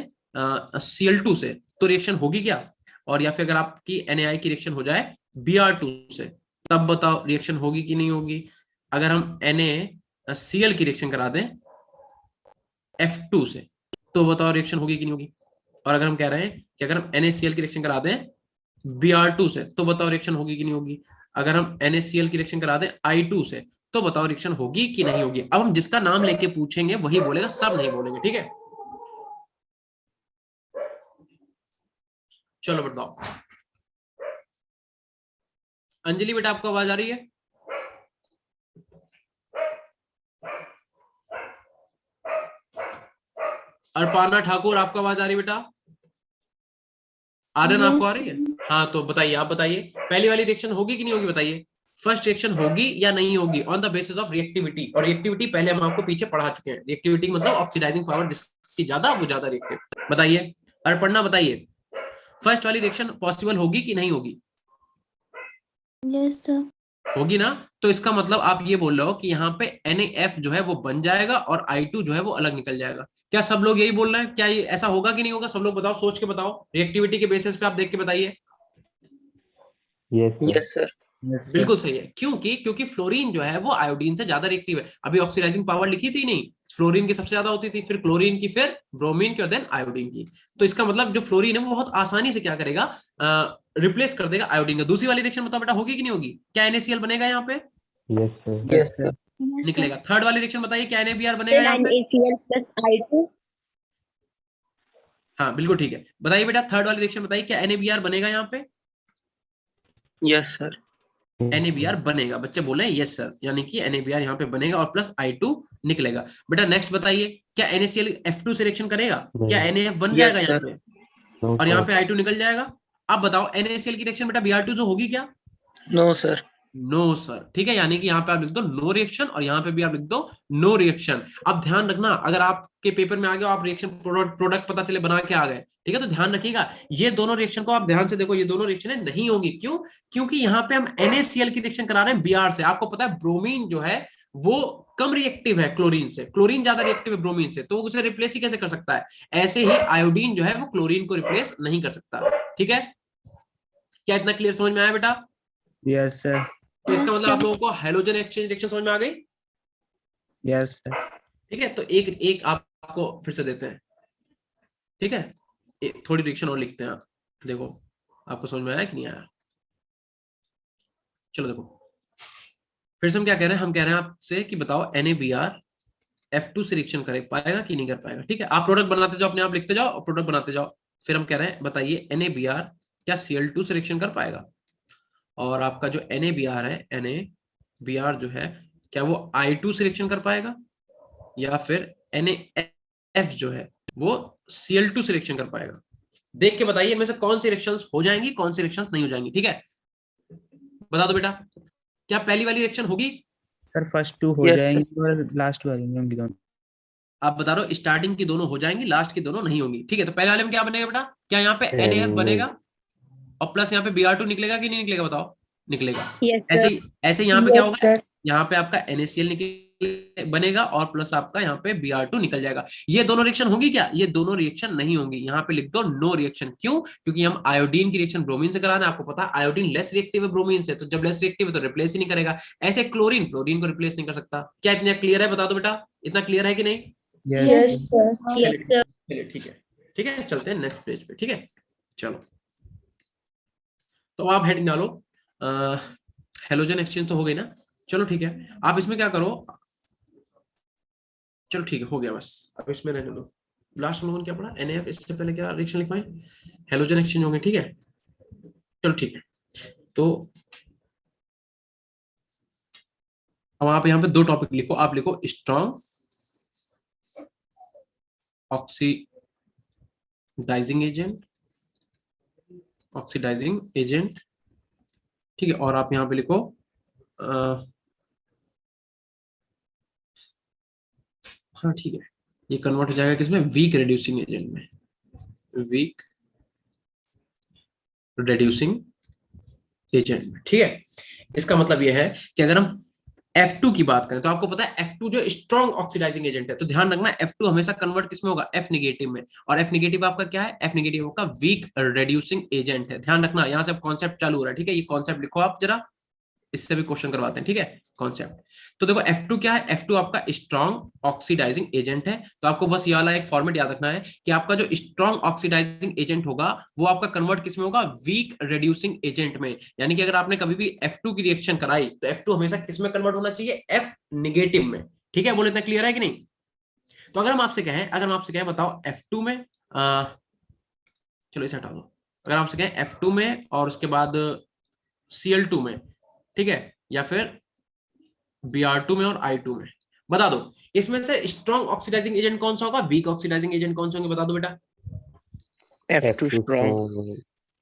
Cl2 से तो रिएक्शन होगी क्या, और या फिर अगर आपकी NaI की रिएक्शन हो जाए Br2 से, तब बताओ रिएक्शन होगी कि नहीं होगी। अगर हम NaCl की रिएक्शन करा दें F2 से तो बताओ रिएक्शन होगी कि नहीं होगी। और अगर हम कह रहे हैं कि अगर हम NaCl की रिएक्शन करा दें Br2 से तो बताओ रिएक्शन होगी कि नहीं होगी। अगर हम NaCl की रिएक्शन करा दें I2 से तो बताओ रिएक्शन होगी कि नहीं होगी। अब हम जिसका नाम लेके पूछेंगे वही बोलेगा, सब नहीं बोलेंगे, ठीक है। चलो बताओ, अंजलि बेटा आपको आवाज आ रही है? अर्पाना ठाकुर आपको आवाज आ रही है बेटा? आर्यन आपको आ रही है? हाँ तो बताइए, आप बताइए पहली वाली रिएक्शन होगी कि नहीं होगी, बताइए। फर्स्ट रिएक्शन होगी या नहीं होगी on the basis of reactivity, और रिएक्टिविटी पहले हम आपको पीछे पढ़ा चुके हैं। रिएक्टिविटी मतलब ऑक्सीडाइजिंग पावर, जिसकी ज्यादा वो ज्यादा रिएक्टिव। बताइए अर्पणा, बताइए फर्स्ट वाली रिएक्शन पॉसिबल होगी कि नहीं होगी? Yes sir. होगी ना। तो इसका मतलब आप ये बोल रहे हो कि यहाँ पे NaF जो है वो बन जाएगा और I2 जो है वो अलग निकल जाएगा। क्या सब लोग यही बोल रहे हैं? क्या ये ऐसा होगा कि नहीं होगा? सब लोग बताओ, सोच के बताओ, रिएक्टिविटी के बेसिस पे आप देख के बताइए। Yes sir. बिल्कुल सही है। क्योंकि फ्लोरीन जो है वो आयोडीन से ज्यादा रिएक्टिव है। अभी ऑक्सीडाइजिंग पावर लिखी थी नहीं, फ्लोरीन की सबसे ज्यादा होती थी, फिर क्लोरीन की, फिर ब्रोमीन की, और देन आयोडीन की। तो इसका मतलब जो फ्लोरीन है वो बहुत आसानी से क्या करेगा, रिप्लेस कर देगा आयोडीन का। दूसरी वाली रिएक्शन बताओ बेटा, होगी कि नहीं होगी? क्या NaCl बनेगा यहाँ पे? Yes sir. निकलेगा। थर्ड वाली रिएक्शन बताइए, क्या NaBr बनेगा यहाँ पे? NaCl plus I2। हाँ बिल्कुल ठीक है। बताइए बेटा थर्ड वाली रिएक्शन बताइए, क्या NaBr बनेगा यहाँ पे? Yes sir. NaBr बनेगा, बच्चे बोले यस सर, यानी कि NaBr यहाँ पे बनेगा और प्लस I2 निकलेगा। बेटा नेक्स्ट बताइए, क्या NaCl F2 से रिएक्शन करेगा? क्या NaF बन जाएगा यहाँ पे, और यहाँ पे I2 निकल जाएगा? अब बताओ NaCl की रिएक्शन बेटा Br2 जो होगी क्या? No sir. नो सर, ठीक है। यानी कि यहाँ पे आप लिख दो नो रिएक्शन, और यहाँ पे भी आप लिख दो नो रिएक्शन। अब ध्यान रखना, अगर आपके पेपर में आ गया, आप रिएक्शन प्रोडक्ट पता चले बना के आ गए, ठीक है, तो ध्यान रखिएगा ये दोनों रिएक्शन को आप ध्यान से देखो, ये दोनों रिएक्शन नहीं होगी। क्यों? क्योंकि यहाँ पे हम NaCl की रिएक्शन करा रहे हैं Br से। आपको पता है ब्रोमीन जो है वो कम रिएक्टिव है क्लोरीन से, क्लोरीन ज्यादा रिएक्टिव है ब्रोमीन से, तो वो उसे रिप्लेस ही कैसे कर सकता है? ऐसे ही आयोडीन जो है वो क्लोरीन को रिप्लेस नहीं कर सकता, ठीक है। क्या इतना क्लियर समझ में आया बेटा? Yes sir. तो इसका मतलब आप लोगों को हैलोजन एक्सचेंज रिएक्शन समझ में आ गई? Yes sir. ठीक है, तो एक आपको फिर से देते हैं, ठीक है। थोड़ी रिएक्शन और लिखते हैं, आप देखो आपको समझ में आया कि नहीं आया। चलो देखो, फिर से हम क्या कह रहे हैं, हम कह रहे हैं आपसे कि बताओ NaBr F2 से रिएक्शन कर पाएगा कि नहीं कर पाएगा, ठीक है। आप प्रोडक्ट बनाते जाओ, अपने आप लिखते जाओ और प्रोडक्ट बनाते जाओ। फिर हम कह रहे हैं बताइए NaBr क्या Cl2 से रिएक्शन कर पाएगा, और आपका जो NaBr है, NaBr जो है क्या वो I2 से रिएक्शन कर पाएगा, या फिर NaF जो है वो Cl2 से रिएक्शन कर पाएगा। देख के बताइए इनमें से कौन सी रिएक्शंस हो जाएंगी, कौन सी रिएक्शंस नहीं हो जाएंगी, ठीक है। बता दो बेटा, क्या पहली वाली रिएक्शन होगी? सर फर्स्ट 2 हो Yes, जाएंगे और लास्ट वाली होंगी दोनों। आप बता रहे हो स्टार्टिंग की दोनों हो जाएंगी, लास्ट की दोनों नहीं होंगी। ठीक है, तो पहले वाले में क्या बनेगा बेटा, क्या यहाँ पे NaF बनेगा और प्लस यहाँ पे Br2 निकलेगा कि नहीं निकलेगा, बताओ। निकलेगा। Yes, ऐसे sir. ही ऐसे यहाँ पे क्या Yes, होगा, sir. यहाँ पे आपका NaCl बनेगा और प्लस आपका यहाँ पे Br2 निकल जाएगा। ये दोनों रिएक्शन होंगी क्या, ये दोनों रिएक्शन नहीं होंगी। यहाँ पे लिख दो नो रिएक्शन। क्यों, क्योंकि हम आयोडीन की रिएक्शन ब्रोमीन से कराना है। आपको पता है आयोडीन लेस रिएक्टिव है ब्रोमीन से, तो जब लेस रिएक्टिव है तो रिप्लेस ही नहीं करेगा। ऐसे क्लोरीन फ्लोरीन को रिप्लेस नहीं कर सकता। क्या इतना क्लियर है, बता दो बेटा, इतना क्लियर है कि नहीं। Yes, sir. Yes, sir. चलिए ठीक है, ठीक है, चलते हैं नेक्स्ट पेज पे। ठीक है, चलो, तो आप हेडिंग डालो, हेलोजन एक्सचेंज तो हो गई ना। चलो ठीक है, आप इसमें क्या करो, चलो ठीक है, हो गया बस, अब इसमें रहने दो। लास्ट लोगों ने क्या पढ़ा, NaF, इससे पहले क्या रिएक्शन लिखवाएं, हेलोजन एक्सचेंज होंगे। ठीक है, चलो ठीक है, तो अब आप यहाँ पे दो टॉपिक लिखो। आप लिखो strong oxidising agent, oxidising agent. ठीक है, और आप यहाँ पे लिखो हाँ ठीक है, ये कन्वर्ट हो जाएगा किसमें, वीक रिड्यूसिंग एजेंट में, वीक रिड्यूसिंग एजेंट में। ठीक है, इसका मतलब यह है कि अगर हम F2 की बात करें तो आपको पता है F2 जो स्ट्रॉन्ग ऑक्सीडाइजिंग एजेंट है, तो ध्यान रखना F2 हमेशा कन्वर्ट किसमें होगा, F नेगेटिव में। और F नेगेटिव आपका क्या है, F नेगेटिव आपका वीक रिड्यूसिंग एजेंट है। ध्यान रखना, यहां से कॉन्सेप्ट चालू हो रहा है। ठीक है, ये कॉन्सेप्ट लिखो आप जरा, इससे भी क्वेश्चन करवाते हैं। ठीक है, कॉन्सेप्ट। तो देखो F2 क्या है, F2 आपका स्ट्रॉन्ग ऑक्सीडाइजिंग एजेंट है। तो आपको बस ये वाला एक फॉर्मेट याद रखना है कि आपका जो स्ट्रॉन्ग ऑक्सीडाइजिंग एजेंट होगा वो आपका कन्वर्ट किसमें होगा, वीक रिड्यूसिंग एजेंट में। यानी कि अगर आपने कभी भी F2 की रिएक्शन कराई तो F2 हमेशा किसमें कन्वर्ट होना चाहिए, F निगेटिव में। ठीक है, बोले इतना क्लियर है कि नहीं। तो अगर हम आपसे कहें बताओ F2 में चलो इसे हटा दो, अगर आपसे कहें F2 में और उसके बाद Cl2 में, ठीक है, या फिर Br2 में और I2 में, बता दो इसमें से स्ट्रॉन्ग ऑक्सीडाइजिंग एजेंट कौन सा होगा, वीक ऑक्सीडाइजिंग एजेंट कौन से होंगे, बता दो बेटा। F2 strong.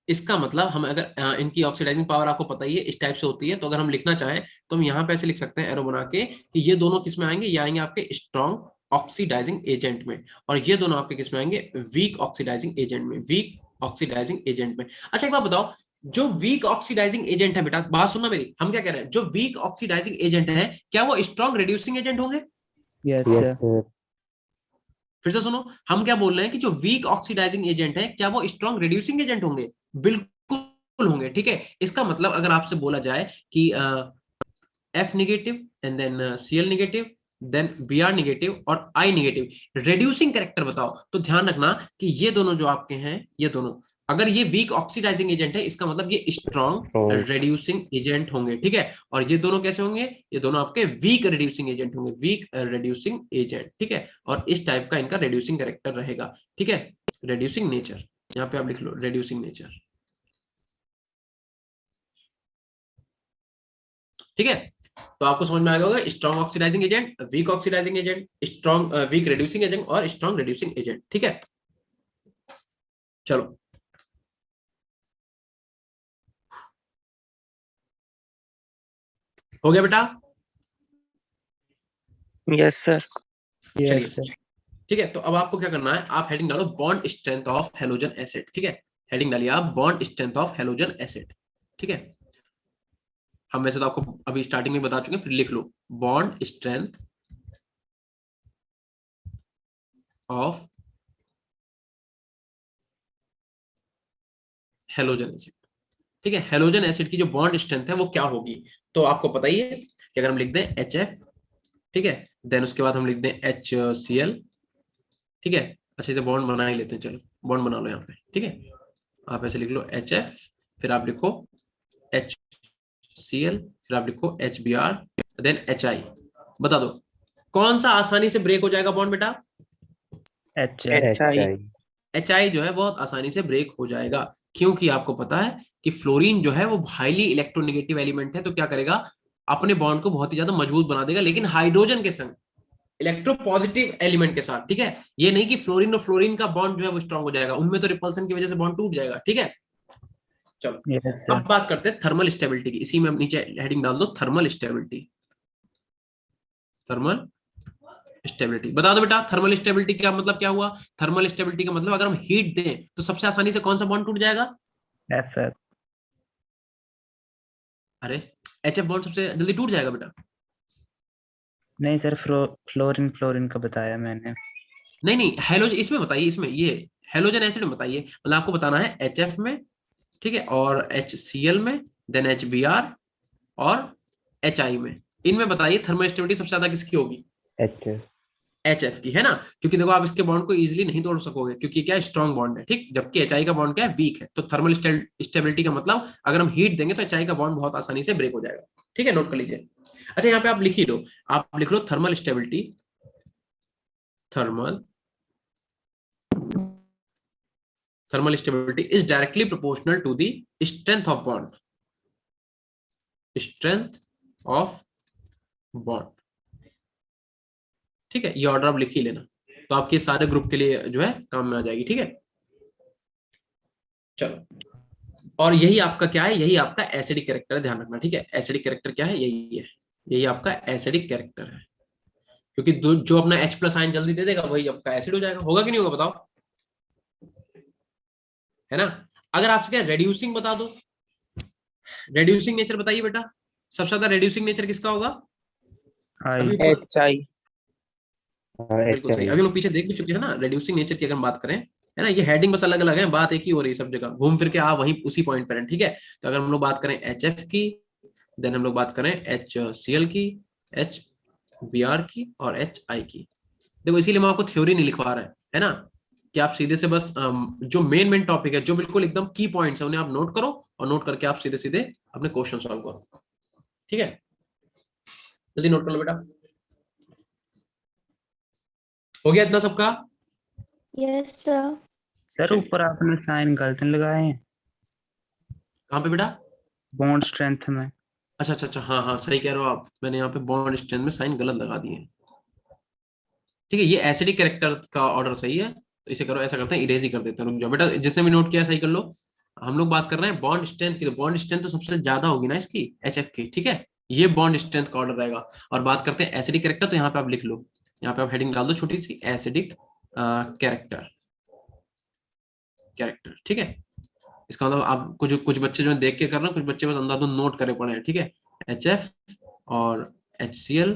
इसका मतलब हम अगर इनकी ऑक्सीडाइजिंग पावर आपको पता ही है इस टाइप से होती है, तो अगर हम लिखना चाहें तो हम यहाँ पे ऐसे लिख सकते हैं एरो बना के कि ये दोनों किस में आएंगे, ये आएंगे आपके स्ट्रॉन्ग ऑक्सीडाइजिंग एजेंट में, और ये दोनों आपके किस में आएंगे, वीक ऑक्सीडाइजिंग एजेंट में, वीक ऑक्सीडाइजिंग एजेंट में। अच्छा एक बात बताओ, जो वीक ऑक्सीडाइजिंग एजेंट है बेटा, बात सुनना मेरी, हम क्या कह रहे हैं, जो वीक ऑक्सीडाइजिंग एजेंट है क्या वो स्ट्रॉन्ग रिड्यूसिंग एजेंट होंगे। Yes, Yes, sir. sir. फिर से सुनो, हम क्या बोल रहे हैं कि जो वीक ऑक्सीडाइजिंग एजेंट है क्या वो स्ट्रॉन्ग रिड्यूसिंग एजेंट होंगे, बिल्कुल होंगे। ठीक है, इसका मतलब अगर आपसे बोला जाए कि F negative and then Cl negative then Br negative और I नेगेटिव, रिड्यूसिंग कैरेक्टर बताओ, तो ध्यान रखना कि ये दोनों जो आपके हैं, ये दोनों अगर ये वीक ऑक्सीडाइजिंग एजेंट है इसका मतलब ये स्ट्रॉन्ग Strong. रिड्यूसिंग एजेंट होंगे। ठीक है, और ये दोनों कैसे होंगे, ये दोनों आपके वीक रिड्यूसिंग एजेंट होंगे, वीक रिड्यूसिंग एजेंट। ठीक है, और इस टाइप का इनका रिड्यूसिंग कैरेक्टर रहेगा। ठीक है, रिड्यूसिंग नेचर, यहाँ पे आप लिख लो रिड्यूसिंग नेचर। ठीक है, तो आपको समझ में आ गया होगा strong oxidising agent, weak oxidising agent, strong weak reducing agent और स्ट्रॉन्ग रिड्यूसिंग एजेंट। ठीक है, चलो हो गया बेटा। Yes, sir. Yes, sir. ठीक है, तो अब आपको क्या करना है, आप हेडिंग डालो bond strength of halogen acid. ठीक है, हेडिंग डालिए आप bond strength of halogen acid. ठीक है, हम वैसे तो आपको अभी स्टार्टिंग में बता चुके हैं, फिर लिख लो bond strength of halogen acid. ठीक है, हेलोजन एसिड की जो बॉन्ड स्ट्रेंथ है वो क्या होगी, तो आपको पता ही है कि अगर हम लिख दें HF, ठीक है, देन उसके बाद हम लिख दें HCl। ठीक है, अच्छे से बॉन्ड बना ही लेते हैं, चलो बॉन्ड बना लो यहाँ पे। ठीक है, आप ऐसे लिख लो HF, फिर आप लिखो HCl, फिर आप लिखो HBr, देन HI। बता दो कौन सा आसानी से ब्रेक हो जाएगा बॉन्ड बेटा, HI. HI जो है बहुत आसानी से ब्रेक हो जाएगा, क्योंकि आपको पता है कि फ्लोरीन जो है वो हाईली इलेक्ट्रोनेगेटिव एलिमेंट है, तो क्या करेगा, अपने बॉन्ड को बहुत ही ज्यादा मजबूत बना देगा, लेकिन हाइड्रोजन के संग, इलेक्ट्रोपॉजिटिव एलिमेंट के साथ। ठीक है, ये नहीं कि फ्लोरीन और फ्लोरीन का बॉन्ड जो है वो स्ट्रांग हो जाएगा, उनमें तो रिपल्सन की वजह से बॉन्ड टूट जाएगा। ठीक है, चलो Yes, sir. अब बात करते हैं थर्मल स्टेबिलिटी की। इसी में अब नीचे हेडिंग डाल दो थर्मल स्टेबिलिटी, थर्मल स्टेबिलिटी बता दो बेटा। थर्मल स्टेबिलिटी का मतलब क्या हुआ? थर्मल स्टेबिलिटी का मतलब अगर हम हीट दें तो सबसे आसानी से कौन सा बॉन्ड टूट जाएगा? FF। अरे HF बॉन्ड सबसे जल्दी टूट जाएगा बेटा। नहीं सर, फ्लोरीन फ्लोरीन का बताया मैंने। नहीं नहीं, हेलोजन इसमें बताइए, इसमें ये हेलोजन एसिड में बताइए। मतलब आपको बताना है HF में, ठीक है, और HCl में, देन HBr और HI में। इनमें बताइए थर्मल स्टेबिलिटी सबसे ज्यादा किसकी होगी? HF। HF की, है ना? क्योंकि देखो आप इसके बॉन्ड को इजीली नहीं तोड़ सकोगे क्योंकि क्या स्ट्रॉन्ग बॉन्ड है, ठीक, जबकि HI का बॉन्ड क्या है? वीक है। तो थर्मल स्टेबिलिटी का मतलब अगर हम हीट देंगे तो HI का बॉन्ड बहुत आसानी से ब्रेक हो जाएगा। ठीक है, नोट कर लीजिए। अच्छा यहाँ पे आप लिख ही लो, आप लिख लो thermal stability, thermal stability is directly proportional to the strength of bond, strength of bond। ठीक है, ये ऑर्डर आप लिख ही लेना, तो आपके सारे ग्रुप के लिए जो है काम में आ जाएगी। ठीक है, चलो। और यही आपका क्या है? यही आपका एसिडिक कैरेक्टर है, ध्यान रखना। ठीक है, एसिडिक कैरेक्टर क्या है? यही है, यही आपका एसिडिक कैरेक्टर है। क्योंकि जो अपना H प्लस आयन जल्दी दे देगा वही आपका एसिड हो जाएगा। होगा कि नहीं होगा बताओ? है ना? अगर आपसे क्या रेड्यूसिंग बता दो, रेड्यूसिंग नेचर बताइए बेटा। सबसे ज्यादा रेड्यूसिंग नेचर किसका होगा? आई। HI। बिल्कुल सही। अभी हम लोग पीछे देख भी चुके हैं ना रेड्यूसिंग नेचर की अगर हम बात करें, है ना? ये हेडिंग बस अलग अलग है, बात एक ही हो रही है सब जगह, घूम फिर के आप वहीं उसी पॉइंट पर हैं। ठीक है, तो अगर हम लोग बात करें HF की, देन हम लोग बात करें HCl की, HBr की और HI की। देखो इसीलिए मैं आपको थ्योरी नहीं लिखवा रहा है ना, कि आप सीधे से बस जो मेन टॉपिक है, जो बिल्कुल एकदम की पॉइंट्स है, उन्हें आप नोट करो और नोट करके आप सीधे सीधे अपने क्वेश्चन सॉल्व करो। ठीक है, जल्दी नोट कर लो बेटा। हो गया इतना सबका? Yes, sir. सर चलिए। ऊपर आपने साइन गलत लगाए हैं कहाँ पे बेटा? बॉन्ड स्ट्रेंथ में। अच्छा अच्छा अच्छा, हाँ हाँ सही कह रहे हो आप, मैंने यहाँ पे बॉन्ड स्ट्रेंथ में साइन गलत लगा दिए हैं। ठीक है, ये एसिडिक कैरेक्टर का ऑर्डर सही है, तो इसे करो, ऐसा करते हैं इरेज ही कर देते हैं। रुक जाओ बेटा, जिसने भी नोट किया सही कर लो। हम लोग बात कर रहे हैं बॉन्ड स्ट्रेंथ की, तो बॉन्ड स्ट्रेंथ तो सबसे ज्यादा होगी ना इसकी, HF की। ठीक है, ये बॉन्ड स्ट्रेंथ का ऑर्डर रहेगा। और बात करते हैं एसिडिक कैरेक्टर, तो यहाँ पे आप लिख लो, यहाँ पे आप हेडिंग डाल दो छोटी सी, एसिडिक कैरेक्टर, कैरेक्टर। ठीक है, इसका मतलब आप कुछ बच्चे जो देख के कर रहे हैं, कुछ बच्चे बस अंधाधुंध नोट करे पड़े हैं। ठीक है, HF और HCl,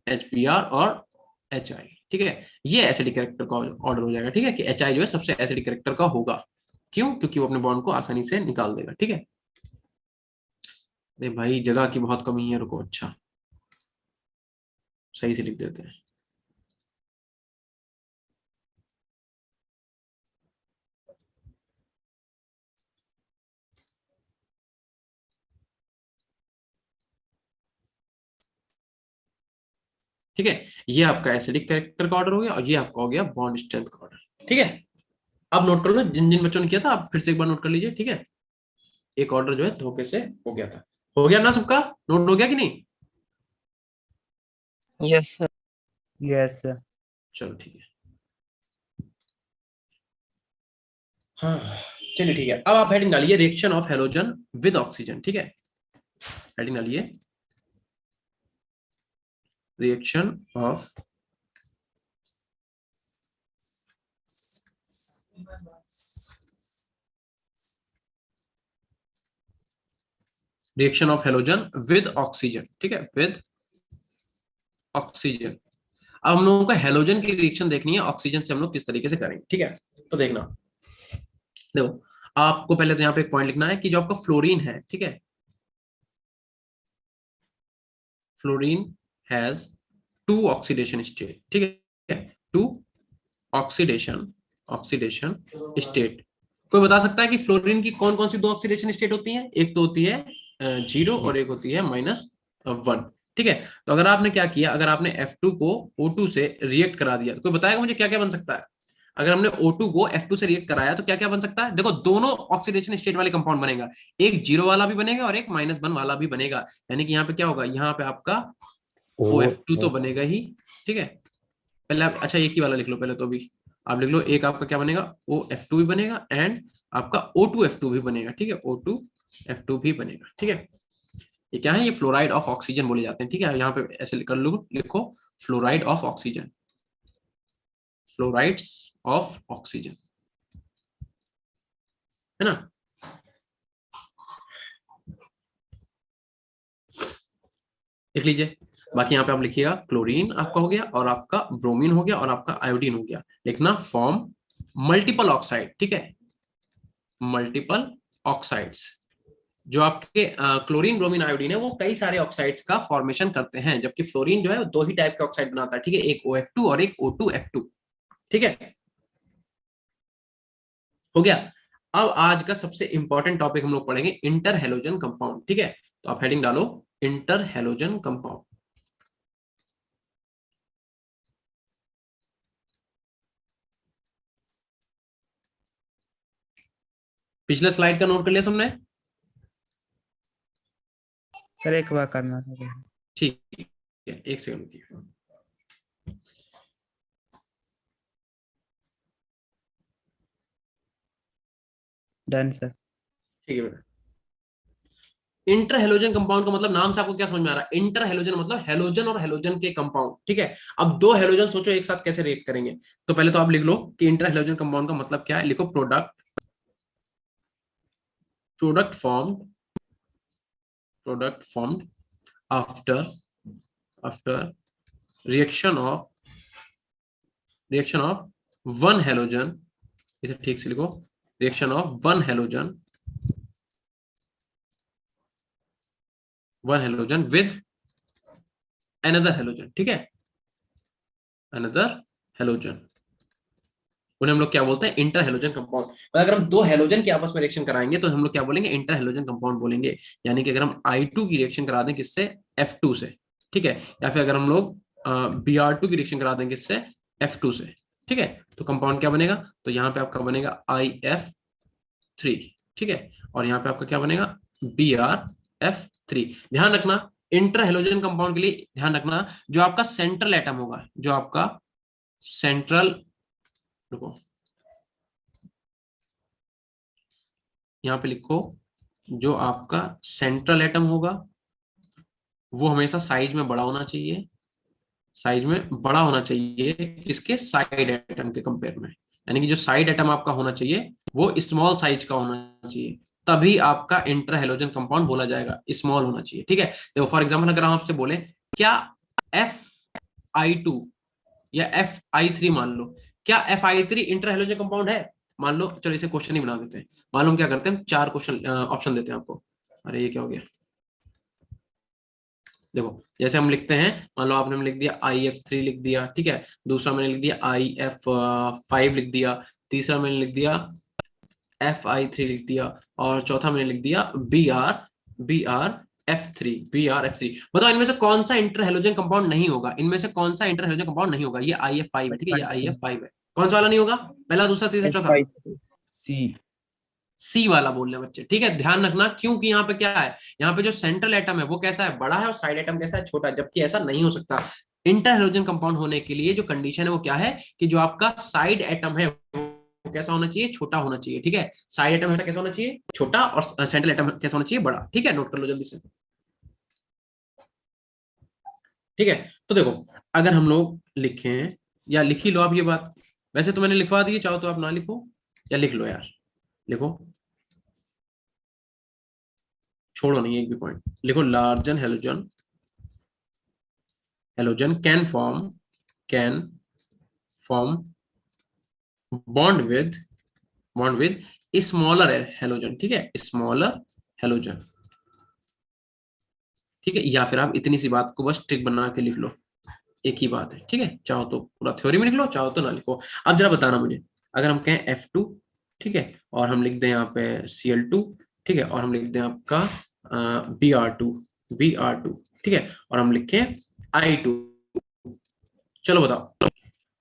HBr और HI। ठीक है, ये एसिडिक कैरेक्टर का ऑर्डर हो जाएगा। ठीक है, कि HI जो है सबसे एसिडिक कैरेक्टर का होगा। क्यों? क्योंकि वो अपने बॉन्ड को आसानी से निकाल देगा। ठीक है, अरे भाई जगह की बहुत कमी है, रुको। अच्छा, सही से लिख देते हैं। ठीक है, ये आपका एसिडिक कैरेक्टर का ऑर्डर हो गया और ये आपका हो गया बॉन्ड स्ट्रेंथ का ऑर्डर। ठीक है, अब नोट कर लो, जिन जिन बच्चों ने किया था आप फिर से एक बार नोट कर लीजिए। ठीक है, एक ऑर्डर जो है धोखे से हो गया था। हो गया ना सबका? नोट हो गया कि नहीं? Yes sir. Yes sir. चलो ठीक है। हाँ चलिए ठीक है, अब आप हेडिंग डालिए reaction of halogen with oxygen. ठीक है, हेडिंग डालिए reaction of reaction of halogen with oxygen. ठीक है, विद ऑक्सीजन। अब हम लोगों को हेलोजन की रिएक्शन देखनी है ऑक्सीजन से, हम लोग किस तरीके से करेंगे। ठीक है, तो देखना, देखो आपको पहले तो यहाँ पे एक पॉइंट लिखना है कि जो आपका फ्लोरीन है, ठीक है, फ्लोरीन हैज 2 ऑक्सीडेशन स्टेट। ठीक है, 2 ऑक्सीडेशन ऑक्सीडेशन स्टेट। कोई बता सकता है कि फ्लोरीन की कौन कौन सी 2 ऑक्सीडेशन स्टेट होती हैं? एक तो होती है 0 और एक होती है -1। ठीक है, तो अगर आपने क्या किया, अगर आपने F2 को O2 से रिएक्ट करा दिया, तो कोई बताएगा मुझे क्या क्या बन सकता है? अगर हमने O2 को F2 से रिएक्ट कराया तो क्या क्या बन सकता है? देखो दोनों ऑक्सीडेशन स्टेट वाले कंपाउंड बनेगा, एक 0 वाला भी बनेगा और एक -1 वाला भी बनेगा। यानी कि यहाँ पे क्या होगा, यहाँ पे आपका OF2 तो बनेगा ही। ठीक है, पहले आप अच्छा एक ही वाला लिख लो पहले, तो भी आप लिख लो, एक आपका क्या बनेगा, OF2 भी बनेगा एंड आपका O2F2 भी बनेगा। ठीक है, O2F2 भी बनेगा। ठीक है, ये क्या है, ये फ्लोराइड ऑफ ऑक्सीजन बोले जाते हैं। ठीक है, यहाँ पे ऐसे कर लो, लिखो fluoride of oxygen, fluorides of oxygen, है ना। लिख लीजिए। बाकी यहाँ पे आप लिखिएगा क्लोरीन आपका हो गया, और आपका ब्रोमीन हो गया, और आपका आयोडीन हो गया। लिखना फॉर्म मल्टीपल ऑक्साइड। ठीक है, मल्टीपल ऑक्साइड्स। जो आपके क्लोरीन ब्रोमीन आयोडीन है वो कई सारे ऑक्साइड्स का फॉर्मेशन करते हैं, जबकि फ्लोरीन जो है वो 2 ही टाइप के ऑक्साइड बनाता है। ठीक है, एक OF2 और एक O2F2। ठीक है, हो गया। अब आज का सबसे इंपॉर्टेंट टॉपिक हम लोग पढ़ेंगे इंटर हेलोजन कंपाउंड। ठीक है, तो आप हेडिंग डालो इंटर हेलोजन कंपाउंड। पिछले स्लाइड का नोट कर लिया सबने? सर एक बार करना है। ठीक है, एक सेकंड की। Done sir. ठीक है बेटा। इंटर हेलोजन कंपाउंड का मतलब नाम से आपको क्या समझ में आ रहा है? इंटर हेलोजन मतलब हेलोजन और हेलोजन के कंपाउंड। ठीक है, अब 2 हेलोजन सोचो एक साथ कैसे रिएक्ट करेंगे। तो पहले तो आप लिख लो कि इंटर हेलोजन कंपाउंड का मतलब क्या है। लिखो product formed after reaction of one halogen. इसे ठीक से लिखो, reaction of one halogen with another halogen. ठीक है, अनदर हेलोजन, उन्हें हम लोग क्या बोलते हैं? Inter halogen compound. अगर हम 2 हेलोजन की आपस में रिएक्शन कराएंगे तो हम लोग क्या बोलेंगे? इंटर हेलोजन कंपाउंड बोलेंगे। यानी कि अगर हम I2 की रिएक्शन करा दें किससे? F2 से। ठीक है, या फिर अगर हम लोग Br2 की रिएक्शन करा दें किससे? F2 से। ठीक है, तो कंपाउंड क्या बनेगा? तो यहाँ पे आपका बनेगा IF3। ठीक है, और यहाँ पे आपका क्या बनेगा? BrF3। ध्यान रखना इंटर हेलोजन कंपाउंड के लिए, ध्यान रखना जो आपका सेंट्रल एटम होगा, जो आपका सेंट्रल, रुको यहाँ पे लिखो, जो आपका सेंट्रल एटम होगा वो हमेशा साइज में बड़ा होना चाहिए। साइज में बड़ा होना चाहिए किसके? साइड एटम के कंपेयर में। यानी कि जो साइड एटम आपका होना चाहिए वो स्मॉल साइज का होना चाहिए, तभी आपका इंटर हेलोजन कंपाउंड बोला जाएगा। स्मॉल होना चाहिए। ठीक है, देखो फॉर एग्जांपल अगर हम आपसे बोले क्या Fi2 या Fi3 मान लो, क्या Fi3 इंटर हेलोजन कंपाउंड है? मान लो, चलो इसे क्वेश्चन ही बना देते हैं। मान लो हम क्या करते हैं, 4 क्वेश्चन ऑप्शन देते हैं आपको। अरे ये क्या हो गया? देखो जैसे हम लिखते हैं, मान लो आपने लिख दिया IF3 लिख दिया। ठीक है, दूसरा मैंने लिख दिया IF5 लिख दिया, तीसरा मैंने लिख दिया Fi3 लिख दिया, और चौथा मैंने लिख दिया BrF3। बताओ इनमें से कौन सा इंटर हेलोजन कंपाउंड नहीं होगा? इनमें से कौन सा इंटर हेलोजन कंपाउंड नहीं होगा? ये IF5 है। ठीक है, ये IF5 है। कौन सा वाला नहीं होगा? पहला, दूसरा, तीसरा, चौथा? सी वाला बोल रहे बच्चे। ठीक है, ध्यान रखना, क्योंकि यहाँ पे क्या है, यहाँ पे जो सेंट्रल एटम है वो कैसा है? बड़ा है, और साइड एटम कैसा है? छोटा है। जबकि ऐसा नहीं हो सकता। इंटर हेलोजन कंपाउंड होने के लिए जो कंडीशन है वो क्या है कि जो आपका साइड एटम है वो कैसा होना चाहिए? छोटा होना चाहिए। ठीक है, साइड एटम कैसा होना चाहिए? छोटा, और सेंट्रल एटम कैसा होना चाहिए? बड़ा। ठीक है, नोट कर लो जल्दी से। ठीक है, तो देखो अगर हम लोग लिखें, या लिख ही लो आप ये बात, वैसे तो मैंने लिखवा दी, चाहो तो आप ना लिखो, या लिख लो यार, लिखो, छोड़ो नहीं एक भी पॉइंट। लिखो लार्जन halogen can form bond with smaller halogen. ठीक है, स्मॉलर हेलोजन। ठीक है, या फिर आप इतनी सी बात को बस ट्रिक बना के लिख लो, एक ही बात है। ठीक है, चाहो तो पूरा थ्योरी में लिख लो, चाहो तो ना लिखो। अब जरा बताना मुझे, अगर हम कहें F2, ठीक है, और हम लिख दें यहाँ पे Cl2, ठीक है, और हम लिख दें आपका Br2, ठीक है, और हम लिखें I2, चलो बताओ।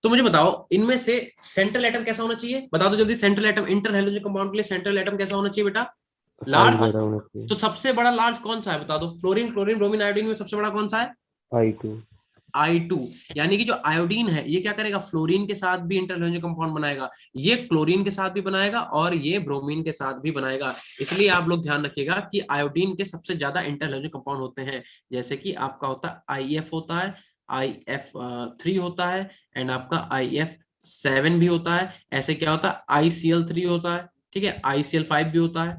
तो मुझे बताओ इनमें से सेंट्रल एटम कैसा होना चाहिए? बता दो जल्दी। Central atom inter halogen compound के लिए सेंट्रल एटम कैसा होना चाहिए बेटा? लार्ज। बड़ा होना चाहिए। तो सबसे बड़ा लार्ज कौन सा है? बता दो। फ्लोरीन, क्लोरीन, ब्रोमीन, आयोडीन में सबसे बड़ा कौन सा है? I2। I2, यानी कि जो आयोडीन है ये क्या करेगा, फ्लोरीन के साथ भी इंटर हैलोजन कंपाउंड बनाएगा, ये क्लोरीन के साथ भी बनाएगा और ये ब्रोमीन के साथ भी बनाएगा। इसलिए आप लोग ध्यान रखिएगा कि आयोडीन के सबसे ज्यादा इंटर हैलोजन कंपाउंड होते हैं, जैसे कि आपका होता है IF होता है, IF3 होता है, एंड आपका IF7 भी होता है। ऐसे क्या होता है, ICl3 होता है, ठीक है, ICl5 भी होता है,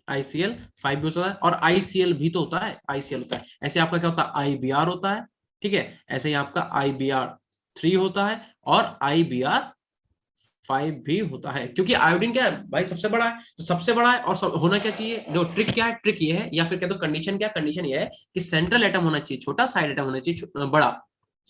ICl5 भी होता है, और ICl भी तो होता है, ICl होता है। ऐसे आपका क्या होता है, IBr होता है, ठीक है, ऐसे ही आपका IBr3 होता है और IBr5 भी होता है। क्योंकि आयोडीन क्या है भाई, सबसे बड़ा है, तो सबसे बड़ा है और होना क्या चाहिए, जो ट्रिक क्या है, ट्रिक ये है, या फिर कह दो कंडीशन क्या, कंडीशन ये है कि सेंट्रल एटम होना चाहिए छोटा, साइड एटम होना चाहिए बड़ा,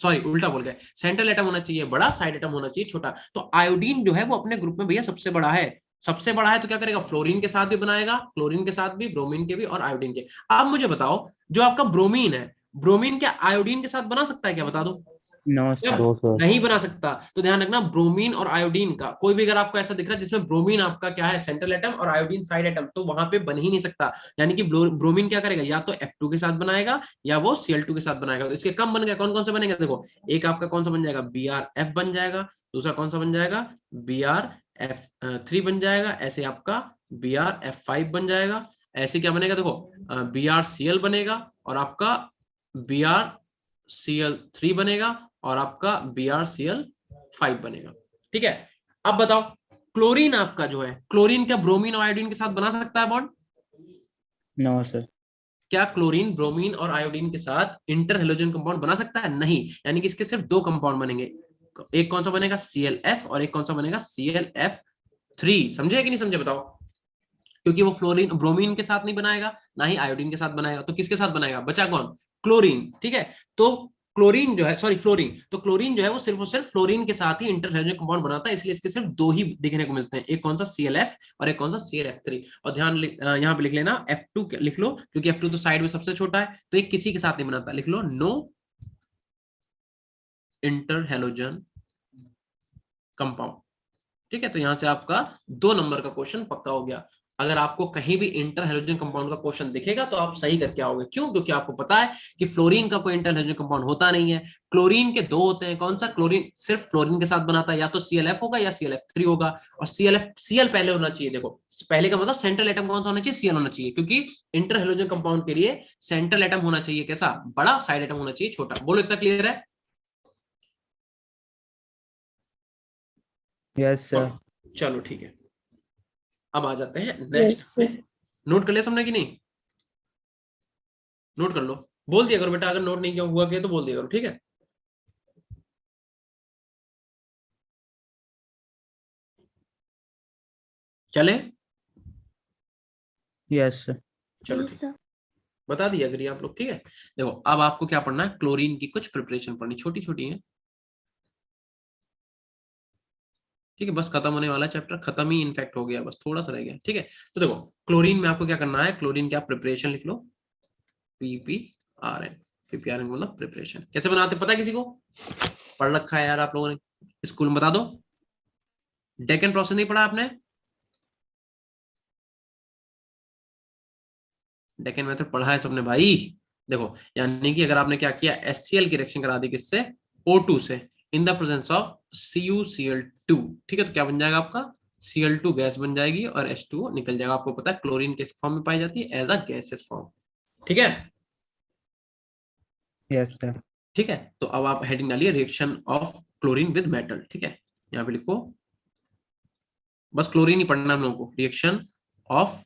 सॉरी उल्टा बोल गए, सेंट्रल एटम होना चाहिए बड़ा, साइड एटम होना चाहिए छोटा। तो आयोडीन जो है वो अपने ग्रुप में भैया सबसे बड़ा है, सबसे बड़ा है, तो क्या करेगा, फ्लोरीन के साथ भी बनाएगा, क्लोरीन के साथ भी, ब्रोमीन के भी और आयोडीन के। अब मुझे बताओ, जो आपका ब्रोमीन है, ब्रोमीन क्या आयोडीन के साथ बना सकता है क्या, बता दो। नो क्या सर। No sir. नहीं बना सकता। तो ध्यान रखना, ब्रोमीन और आयोडीन का कोई भी अगर आपको ऐसा दिख रहा है जिसमें ब्रोमीन आपका क्या है सेंट्रल एटम और आयोडीन साइड एटम, तो वहां पे बन ही नहीं सकता। यानी कि ब्रोमीन क्या करेगा, या तो F2 के साथ बनाएगा या वो Cl2 के साथ बनाएगा। तो इसके कम बन गए, कौन कौन से बनेंगे, देखो एक आपका कौन सा बन जाएगा, BrF बन जाएगा, दूसरा कौन सा बन जाएगा, BrF3 बन जाएगा, ऐसे आपका BrF5 बन जाएगा, ऐसे क्या बनेगा, देखो BrCl बनेगा और आपका BrCl3 बनेगा और आपका BrCl5 बनेगा। ठीक है, अब बताओ क्लोरीन आपका जो है, क्लोरीन क्या ब्रोमीन और आयोडीन के साथ बना सकता है बॉन्ड? No sir. क्या क्लोरीन ब्रोमीन और आयोडीन के साथ इंटर हेलोजन कंपाउंड बना सकता है? नहीं। यानी कि इसके सिर्फ दो कंपाउंड बनेंगे, एक कौन सा बनेगा ClF और एक कौन सा बनेगा ClF3। समझे कि नहीं समझे बताओ? क्योंकि वो फ्लोरीन ब्रोमीन के साथ नहीं बनाएगा, ना ही आयोडीन के साथ बनाएगा, तो किसके साथ बनाएगा, बचा कौन, क्लोरीन। ठीक है, तो क्लोरीन जो है, सॉरी फ्लोरीन, तो क्लोरीन जो है वो सिर्फ फ्लोरीन के साथ ही इंटरहेलोजन कंपाउंड बनाता है, इसलिए इसके सिर्फ दो ही दिखने को मिलते हैं, एक कौन सा ClF और एक कौन सा ClF3। और ध्यान यहाँ पे लिख लेना F2 लिख लो, क्योंकि F2 तो साइड में सबसे छोटा है, तो एक किसी के साथ नहीं बनाता, लिख लो नो इंटरहेलोजन कंपाउंड। ठीक है, तो यहां से आपका 2 नंबर का क्वेश्चन पक्का हो गया। अगर आपको कहीं भी इंटर हेलोजन कंपाउंड का क्वेश्चन दिखेगा तो आप सही करके आओगे। क्यों? क्योंकि आपको पता है कि फ्लोरीन का कोई इंटर हेलोजन कंपाउंड होता नहीं है, क्लोरीन के 2 होते हैं। कौन सा? क्लोरीन सिर्फ फ्लोरीन के साथ बनाता है, या तो ClF होगा या ClF3 होगा, और Cl पहले होना चाहिए। देखो पहले का मतलब सेंट्रल एटम कौन सा होना चाहिए, Cl होना चाहिए, क्योंकि इंटर हेलोजन कंपाउंड के लिए सेंट्रल एटम होना चाहिए कैसा, बड़ा, साइड एटम होना चाहिए छोटा। बोलो इतना क्लियर है? Yes sir. चलो ठीक है, अब आ जाते हैं Yes, नेक्स्ट sir. में। नोट कर लिया सबने कि नहीं? नोट कर लो, बोल दिया करो बेटा, अगर नोट नहीं किया हुआ के तो बोल दिया करो, ठीक है? चले? Yes sir. चलो Yes, ठीक, sir. बता दिया करिए आप लोग। ठीक है, देखो अब आपको क्या पढ़ना है, क्लोरीन की कुछ प्रिपरेशन पढ़नी, छोटी छोटी है। ठीक है, बस खत्म होने वाला चैप्टर, खत्म ही इनफैक्ट हो गया, बस थोड़ा सा रह गया। ठीक है, तो देखो क्लोरीन में आपको क्या करना है, क्लोरीन क्या प्रिपरेशन लिख लो, PPRN। PPRN मतलब प्रिपरेशन कैसे बनाते पता है किसी को? पढ़ रखा है यार आप लोगों ने, स्कूल में बता दो। डेकन प्रोसेस नहीं पढ़ा आपने? डेकन मेथड पढ़ा है सबने भाई। देखो यानी कि अगर आपने क्या किया, HCl की रिएक्शन करा दी किससे, O2 से, in the presence of CuCl2। ठीक है, तो क्या बन जाएगा आपका, Cl2 गैस बन जाएगी और H2O निकल जाएगा। आपको पता है क्लोरीन किस फॉर्म में पाई जाती है, एज अ गैसेस फॉर्म। ठीक है, यस सर। ठीक है, तो अब आप हेडिंग डालिए reaction of chlorine with metal. ठीक है, यहाँ पे लिखो, बस क्लोरीन ही पढ़ना हम लोगों को, reaction of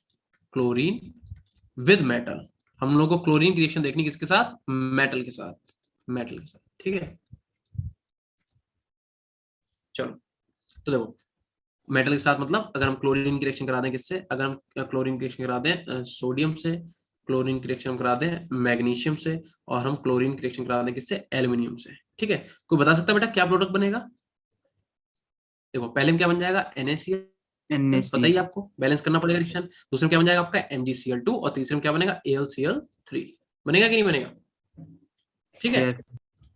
chlorine with metal. हम लोग को क्लोरीन की रिएक्शन देखनी किसके साथ, मेटल के साथ, मेटल के साथ। ठीक है, चलो तो देखो मेटल के साथ मतलब अगर हम क्लोरीन की रिएक्शन करा दें किससे, अगर हम क्लोरीन की रिएक्शन करा दें सोडियम से, क्लोरीन की रिएक्शन करा दें मैग्नीशियम से, और हम क्लोरीन की रिएक्शन करा दें किससे, एल्यूमिनियम से। ठीक है, कोई बता सकता है बेटा क्या प्रोडक्ट बनेगा? देखो पहले में क्या बन जाएगा, NaCl, पता ही आपको, बैलेंस करना पड़ेगा रिएक्शन। दूसरे में क्या बन जाएगा आपका MgCl2, और तीसरे में क्या बनेगा, AlCl3। बनेगा कि नहीं बनेगा? ठीक है, यस।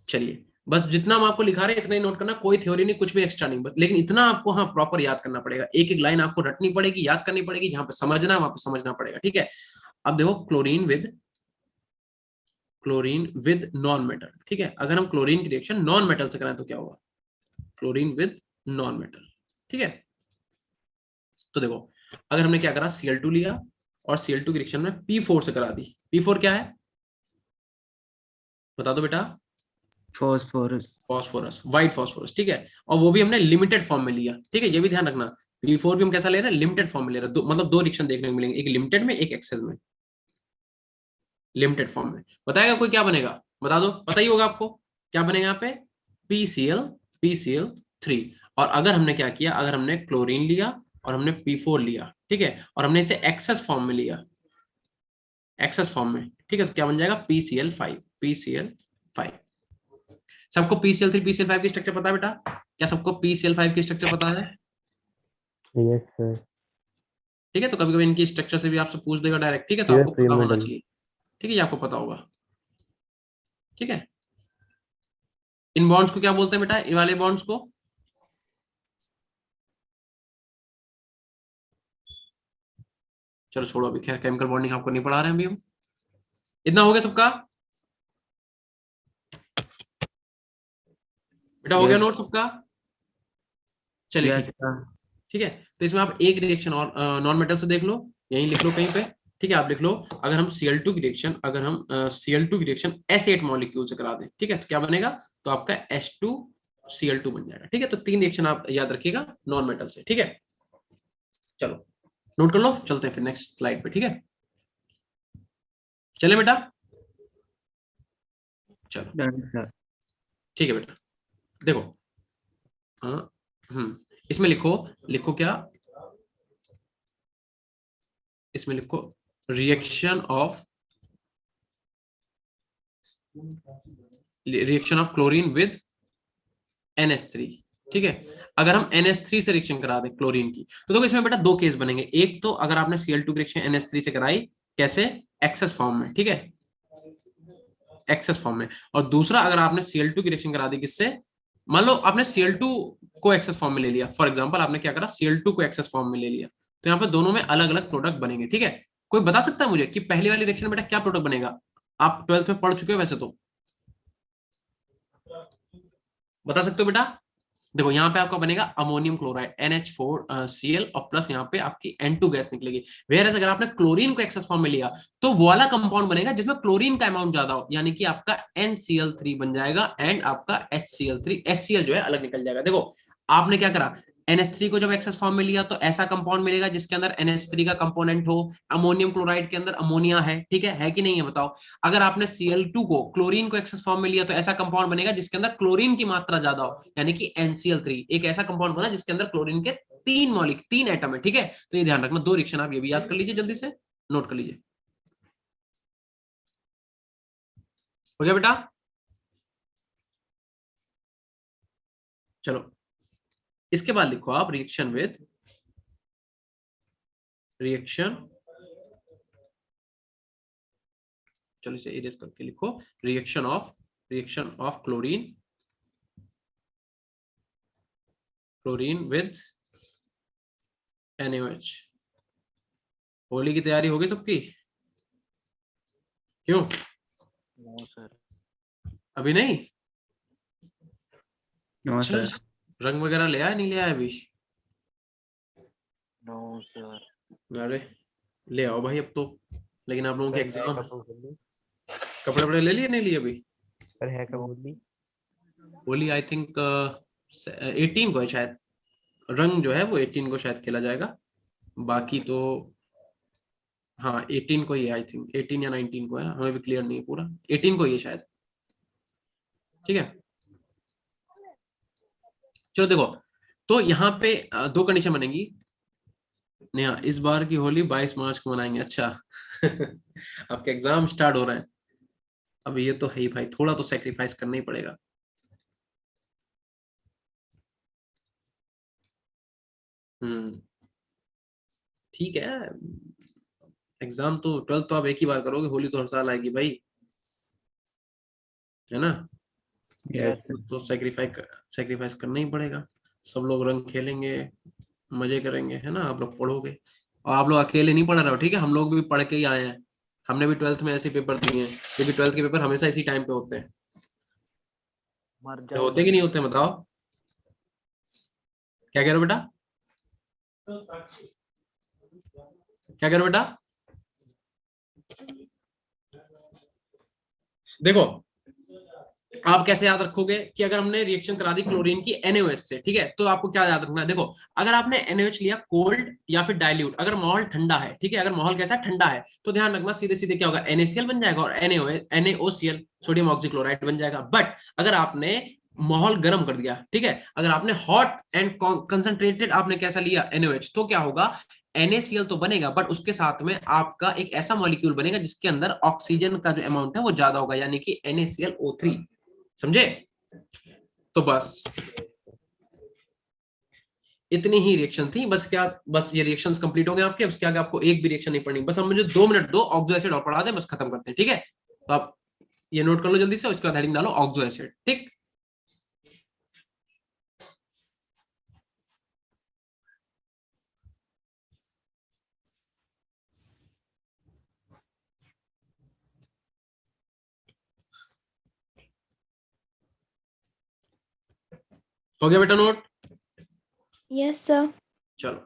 चलिए बस जितना हम आपको लिखा रहे हैं इतना ही नोट करना, कोई थ्योरी नहीं, कुछ भी एक्स्ट्रा नहीं, बस लेकिन इतना आपको हाँ प्रॉपर याद करना पड़ेगा, एक एक लाइन आपको रटनी पड़ेगी, याद करनी पड़ेगी, जहां पे समझना है वहां पे समझना पड़ेगा। ठीक है, अब देखो chlorine with chlorine with non metal, ठीक है। अगर हम क्लोरीन की रिएक्शन नॉन मेटल से कराएं तो क्या होगा, क्लोरीन विद नॉन मेटल, ठीक है। तो देखो अगर हमने क्या करा, Cl2 लिया और Cl2 की रिएक्शन में P4 से करा दी। P4 क्या है बता दो बेटा, फॉस्फोरस। फास्फोरस, व्हाइट फास्फोरस, ठीक है। और वो भी हमने लिमिटेड फॉर्म में लिया, ठीक है, ये भी ध्यान रखना। P4 भी हम कैसा ले रहे हैं, लिमिटेड फॉर्म में ले रहे हैं, मतलब दो रिएक्शन देखने को मिलेंगे, एक लिमिटेड में एक एक्सेस में। लिमिटेड फॉर्म में बताएगा कोई क्या बनेगा, बता दो, पता ही होगा आपको क्या बनेगा यहाँ पे, PCl3। और अगर हमने क्या किया, अगर हमने क्लोरीन लिया और हमने P4 लिया, ठीक है, और हमने इसे एक्सेस फॉर्म में लिया, एक्सेस फॉर्म में, ठीक है, तो क्या बन जाएगा, PCl5। सबको PCl3 PCl5 की स्ट्रक्चर पता है बेटा, क्या सबको PCl5 की स्ट्रक्चर पता है? Yes sir. ठीक है, तो कभी कभी इनकी स्ट्रक्चर से भी आपसे पूछ देगा डायरेक्ट, ठीक है, तो Yes, आपको पता होना madam. चाहिए, ठीक है, ये आपको पता होगा, ठीक है। इन बॉन्ड्स को क्या बोलते हैं बेटा, इन वाले बॉन्ड्स को, चलो छोड़ो अभी, खैर केमिकल बॉन्डिंग आपको नहीं पढ़ा रहे हैं अभी हम। इतना हो गया सबका बेटा, हो गया Yes. नोट सबका, चलिए यस ठीक है, ठीक है। तो इसमें आप एक रिएक्शन और नॉन मेटल से देख लो, यहीं लिख लो कहीं पे, ठीक है, आप लिख लो, अगर हम Cl2 की रिएक्शन, अगर हम Cl2 की रिएक्शन S8 मॉलिक्यूल से करा दें, ठीक है, तो क्या बनेगा, तो आपका H2Cl2 बन जाएगा, ठीक है। तो 3 रिएक्शन आप याद रखिएगा नॉन मेटल से, ठीक है। चलो नोट कर लो, चलते हैं फिर नेक्स्ट स्लाइड पे, ठीक है। चले बेटा, चलो डन सर। ठीक है बेटा, देखो हाँ, इसमें लिखो, लिखो क्या, इसमें लिखो reaction of chlorine with NH3, ठीक है। अगर हम NH3 से रिएक्शन करा दें क्लोरीन की, तो देखो इसमें बेटा दो केस बनेंगे, एक तो अगर आपने Cl2 की रिएक्शन NH3 से कराई, कैसे, एक्सेस फॉर्म में, ठीक है, एक्सेस फॉर्म में, और दूसरा अगर आपने Cl2 की रिएक्शन करा दी किससे, मान लो आपने Cl2 को एक्सेस फॉर्म में ले लिया, फॉर एग्जांपल आपने क्या करा, Cl2 को एक्सेस फॉर्म में ले लिया, तो यहाँ पे दोनों में अलग अलग प्रोडक्ट बनेंगे, ठीक है। कोई बता सकता है मुझे कि पहली वाली रिएक्शन में बेटा क्या प्रोडक्ट बनेगा, आप 12th में पढ़ चुके हो वैसे तो, बता सकते हो बेटा। देखो यहाँ पे आपका बनेगा अमोनियम क्लोराइड NH4Cl और प्लस यहाँ पे आपकी N2 गैस निकलेगी। वेयर अगर आपने क्लोरीन को एक्सेस फॉर्म में लिया तो वो वाला कंपाउंड बनेगा जिसमें क्लोरीन का अमाउंट ज्यादा हो, यानी कि आपका NCl3 बन जाएगा एंड आपका HCl3 HCl जो है अलग निकल जाएगा। देखो आपने क्या करा, NH3 को जब एक्सेस फॉर्म में लिया तो ऐसा कंपाउंड मिलेगा जिसके अंदर NH3 का कंपोनेंट हो, अमोनियम क्लोराइड के अंदर अमोनिया है कि नहीं है बताओ। अगर आपने Cl2 को क्लोरीन को एक्सेस फॉर्म में लिया तो ऐसा कंपाउंड बनेगा जिसके अंदर क्लोरीन की मात्रा ज्यादा हो, यानी कि NCl3 एक ऐसा कंपाउंड बना जिसके अंदर क्लोरीन के 3 एटम है, ठीक है। तो ये ध्यान रखना, 2 रिएक्शन आप ये भी याद कर लीजिए, जल्दी से नोट कर लीजिए, हो गया बेटा। चलो इसके बाद लिखो आप रिएक्शन चलो इसे इरेज करके लिखो, reaction of chlorine with NaOH। Holi की तैयारी हो गई सबकी, क्यों नो सर। अभी नहीं, नो अच्छा सर। रंग वगैरह ले आया नहीं ले आया अभी, नो सर। अरे ले आओ भाई अब तो, लेकिन आप लोगों के एग्जाम, कपड़े वपड़े ले लिए नहीं लिए अभी, सर है कब होली? होली आई थिंक 18 को है शायद, रंग जो है वो 18 को शायद खेला जाएगा, बाकी तो हाँ 18 को ही है आई थिंक, 18 या 19 को है, हमें भी क्लियर नहीं है पूरा, 18 को ही है शायद, ठीक है। चलो देखो, तो यहाँ पे 2 कंडीशन बनेगी, नेहा इस बार की होली 22 मार्च को मनाएंगे, अच्छा आपके एग्जाम स्टार्ट हो रहे हैं, अब ये तो है ही भाई, थोड़ा तो सेक्रीफाइस करना ही पड़ेगा, ठीक है। एग्जाम तो 12th तो आप एक ही बार करोगे, होली तो हर साल आएगी भाई, है ना। यस तो सेक्रीफाइस करना ही पड़ेगा, सब लोग रंग खेलेंगे, मजे करेंगे, है ना, आप लोग पढ़ोगे, और आप लोग अकेले नहीं पढ़ रहे हो, ठीक है, हम लोग भी पढ़ के ही आए हैं, हमने भी 12th में ऐसे पेपर दिए हैं, क्योंकि 12th के पेपर हमेशा इसी टाइम पे होते हैं। मर तो होते कि नहीं होते बताओ, क्या कह रहे हो बेटा, क्या कह रहे हो बेटा? देखो आप कैसे याद रखोगे कि अगर हमने रिएक्शन करा दी क्लोरीन की NaOH से, ठीक है, तो आपको क्या याद रखना है? देखो अगर आपने NaOH लिया कोल्ड या फिर डाइल्यूट, अगर माहौल ठंडा है, ठीक है, अगर माहौल कैसा है, ठंडा है, तो ध्यान रखना सीधे सीधे क्या होगा, NaCl बन जाएगा और NaOCl सोडियम ऑक्सीक्लोराइड बन जाएगा। बट अगर आपने माहौल गर्म कर दिया, ठीक है, अगर आपने हॉट एंड कंसंट्रेटेड आपने कैसा लिया NaOH, तो क्या होगा, NaCl तो बनेगा बट उसके साथ में आपका एक ऐसा मॉलिक्यूल बनेगा जिसके अंदर ऑक्सीजन का जो अमाउंट है वो ज्यादा होगा, यानी कि NaClO3। समझे? तो बस इतनी ही रिएक्शन थी, बस क्या, बस ये रिएक्शंस कंप्लीट हो गए आपके, उसके आगे आपको एक भी रिएक्शन नहीं पढ़नी, बस हम मुझे 2 मिनट दो, ऑक्सो एसिड और पढ़ा दें, बस खत्म करते हैं, ठीक है? तो आप ये नोट कर लो जल्दी से, उसके बाद हेडिंग डालो ऑक्सो एसिड, ठीक? हो गया बेटा नोट? Yes, sir. चलो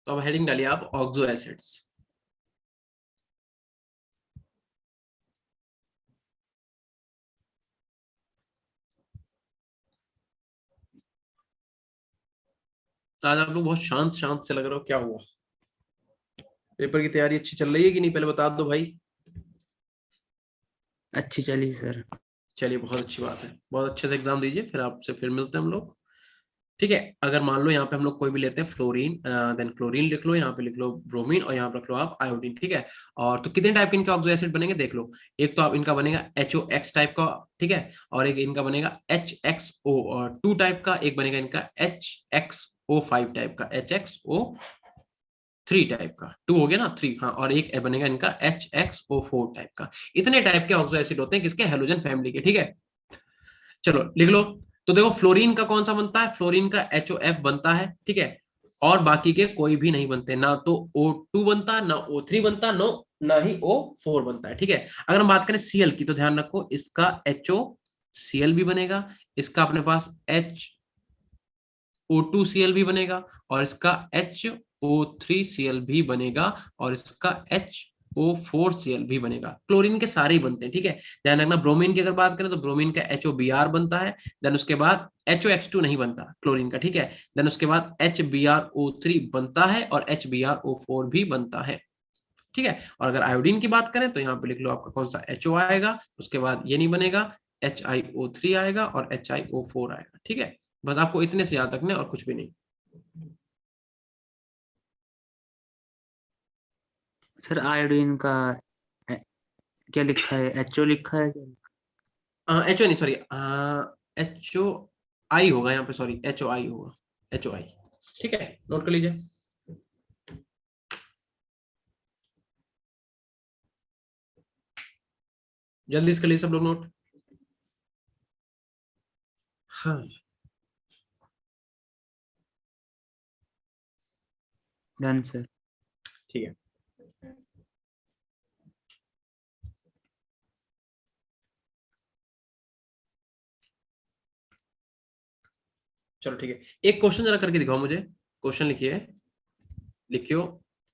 तो अब हेडिंग डालिए आप ऑक्सो एसिड्स। तो आज आप लोग बहुत शांत शांत से लग रहे हो, क्या हुआ? पेपर की तैयारी अच्छी चल रही है कि नहीं, पहले बता दो भाई। अच्छी चली सर। चलिए बहुत अच्छी बात है, बहुत अच्छे से एग्जाम दीजिए, फिर आपसे फिर मिलते हैं हम लोग, ठीक है? अगर मान लो यहाँ पे हम लोग कोई भी लेते हैं फ्लोरीन, देन क्लोरीन लिख लो, यहाँ पे लिख लो ब्रोमीन, और यहाँ पे रख लो आप आयोडीन, ठीक है? और तो कितने टाइप के इनके ऑक्सो एसिड बनेंगे देख लो। एक तो आप इनका बनेगा HOX टाइप का, ठीक है, और एक इनका बनेगा HXO2 टाइप का, एक बनेगा इनका HXO5 टाइप का, HXO3 टाइप का, 2 हो गया ना, 3, हाँ, और एक बनेगा इनका HXO4 टाइप का। इतने टाइप के ऑक्सो एसिड होते हैं किसके, हेलोजन फैमिली के, ठीक है? चलो लिख लो। तो देखो फ्लोरीन का कौन सा बनता है, फ्लोरीन का HOF बनता है, ठीक है, और बाकी के कोई भी नहीं बनते, ना तो O2 बनता, ना O3 बनता, ना ही O4 बनता है, ठीक है? अगर हम बात करें Cl की, तो ध्यान रखो इसका HOCl भी बनेगा, इसका अपने पास HO2Cl भी बनेगा, और इसका HO3Cl भी बनेगा, और इसका HO4Cl भी बनेगा। क्लोरीन के सारे ही बनते हैं, ठीक है? ध्यान रखना ब्रोमीन की अगर बात करें तो ब्रोमीन का HOBr बनता है, देन उसके बाद HOX2 नहीं बनता क्लोरीन का, ठीक है? देन उसके बाद HBrO3 बनता है और HBrO4 भी बनता है, ठीक है? और अगर आयोडीन की बात करें तो यहाँ पे लिख लो आपका कौन सा HO आएगा, उसके बाद ये नहीं बनेगा, HiO3 आएगा और HiO4 आएगा, ठीक है? बस आपको इतने से याद रखना और कुछ भी नहीं। सर आयोडीन का क्या लिखा है, HO लिखा है क्या? HO नहीं, सॉरी, HOI होगा यहाँ पे, सॉरी HOI होगा, HOI, ठीक है? नोट कर लीजिए। जल्दी इसके लिए सब लोग नोट। हाँ डन सर। ठीक है, चलो ठीक है, एक क्वेश्चन जरा करके दिखाओ मुझे। क्वेश्चन लिखिए, लिखियो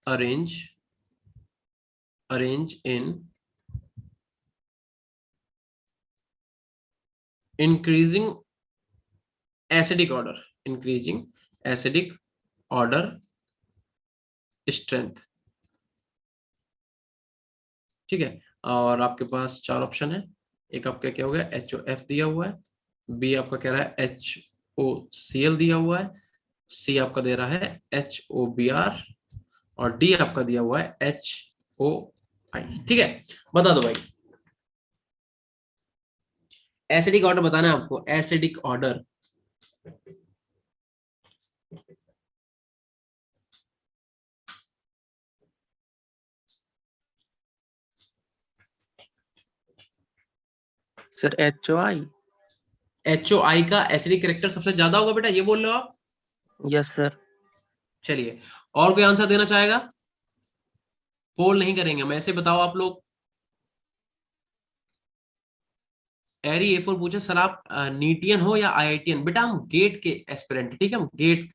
arrange in increasing acidic order strength, ठीक है? और आपके पास 4 ऑप्शन है, एक आपका क्या हो गया, HOF दिया हुआ है, बी आपका कह रहा है HOCl दिया हुआ है, सी आपका दे रहा है HOBr, और डी आपका दिया हुआ है HOI, ठीक है? बता दो भाई, एसिडिक ऑर्डर बताना है आपको, acidic order. Sir HOI। HOI का एसिडिक कैरेक्टर सबसे ज्यादा होगा बेटा, ये बोल रहे हो आप? Yes sir. चलिए, और कोई आंसर देना चाहेगा? पोल नहीं करेंगे हम, ऐसे बताओ आप लोग। एरी A4 पूछे सर आप नीटियन हो या IITian? बेटा हम गेट के एस्पिरेंट, ठीक है, हम गेट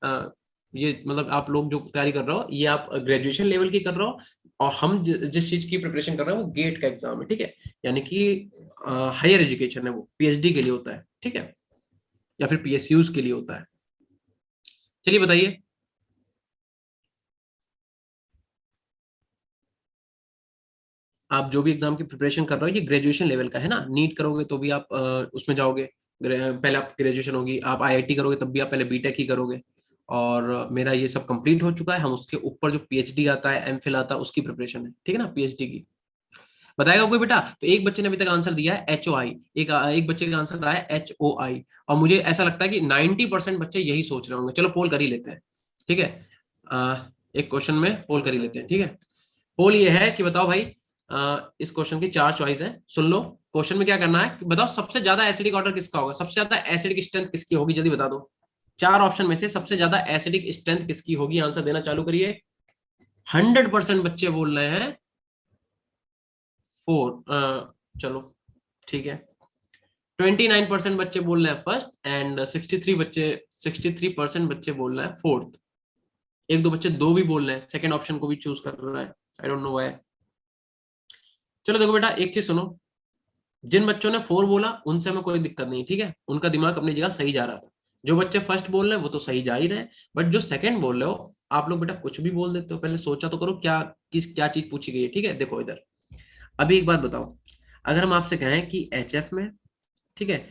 ये मतलब आप लोग जो तैयारी कर रहे हो ये आप ग्रेजुएशन लेवल की कर रहे हो, और हम जिस चीज की प्रिपरेशन कर रहे हैं वो गेट का एग्जाम है, ठीक है, यानी कि हायर एजुकेशन है, वो PhD के लिए होता है, ठीक है, या फिर PSUs के लिए होता है। चलिए बताइए। आप जो भी एग्जाम की प्रिपरेशन कर रहे हो ये ग्रेजुएशन लेवल का है ना, नीट करोगे तो भी आप उसमें जाओगे, पहले आपकी ग्रेजुएशन होगी, आप IIT करोगे तब भी आप पहले बीटेक ही करोगे, और मेरा ये सब कंप्लीट हो चुका है, हम उसके ऊपर जो PhD आता है, MPhil आता है, उसकी प्रिपरेशन है, ठीक है ना, PhD की। बताएगा कोई बेटा? तो एक बच्चे ने अभी तक आंसर दिया है HOI, एक बच्चे का आंसर आया है HOI, और मुझे ऐसा लगता है कि 90% बच्चे यही सोच रहे होंगे। चलो पोल कर ही लेते हैं, ठीक है, एक क्वेश्चन में पोल कर ही लेते हैं, ठीक है। पोल ये है कि बताओ भाई, इस क्वेश्चन की 4 चॉइस है, सुन लो। क्वेश्चन में क्या करना है कि बताओ सबसे ज्यादा एसिडिक ऑर्डर किसका होगा, सबसे ज्यादा एसिडिक स्ट्रेंथ किसकी होगी, जल्दी बता दो। 4 ऑप्शन में से सबसे ज्यादा एसिडिक स्ट्रेंथ किसकी होगी, आंसर देना चालू करिए। 100% बच्चे बोल रहे हैं 4, चलो ठीक है। 29% बच्चे बोल रहे हैं फर्स्ट, एंड 63% बच्चे बोल रहे हैं फोर्थ। एक दो बच्चे 2 भी बोल रहे हैं, सेकंड ऑप्शन को भी चूज कर रहा है, आई डोंट नो व्हाई। चलो देखो बेटा, एक चीज सुनो, जिन बच्चों ने 4 बोला उनसे हमें कोई दिक्कत नहीं, ठीक है, उनका दिमाग अपनी जगह सही जा रहा था। जो बच्चे फर्स्ट बोल रहे हैं वो तो सही जा ही रहे, बट जो सेकंड बोल रहे हो आप लोग बेटा कुछ भी बोल देते हो, पहले सोचा तो करो क्या क्या चीज पूछी गई है, ठीक है। देखो इधर, अभी एक बात बताओ, अगर हम आपसे कहें कि HF में, ठीक है,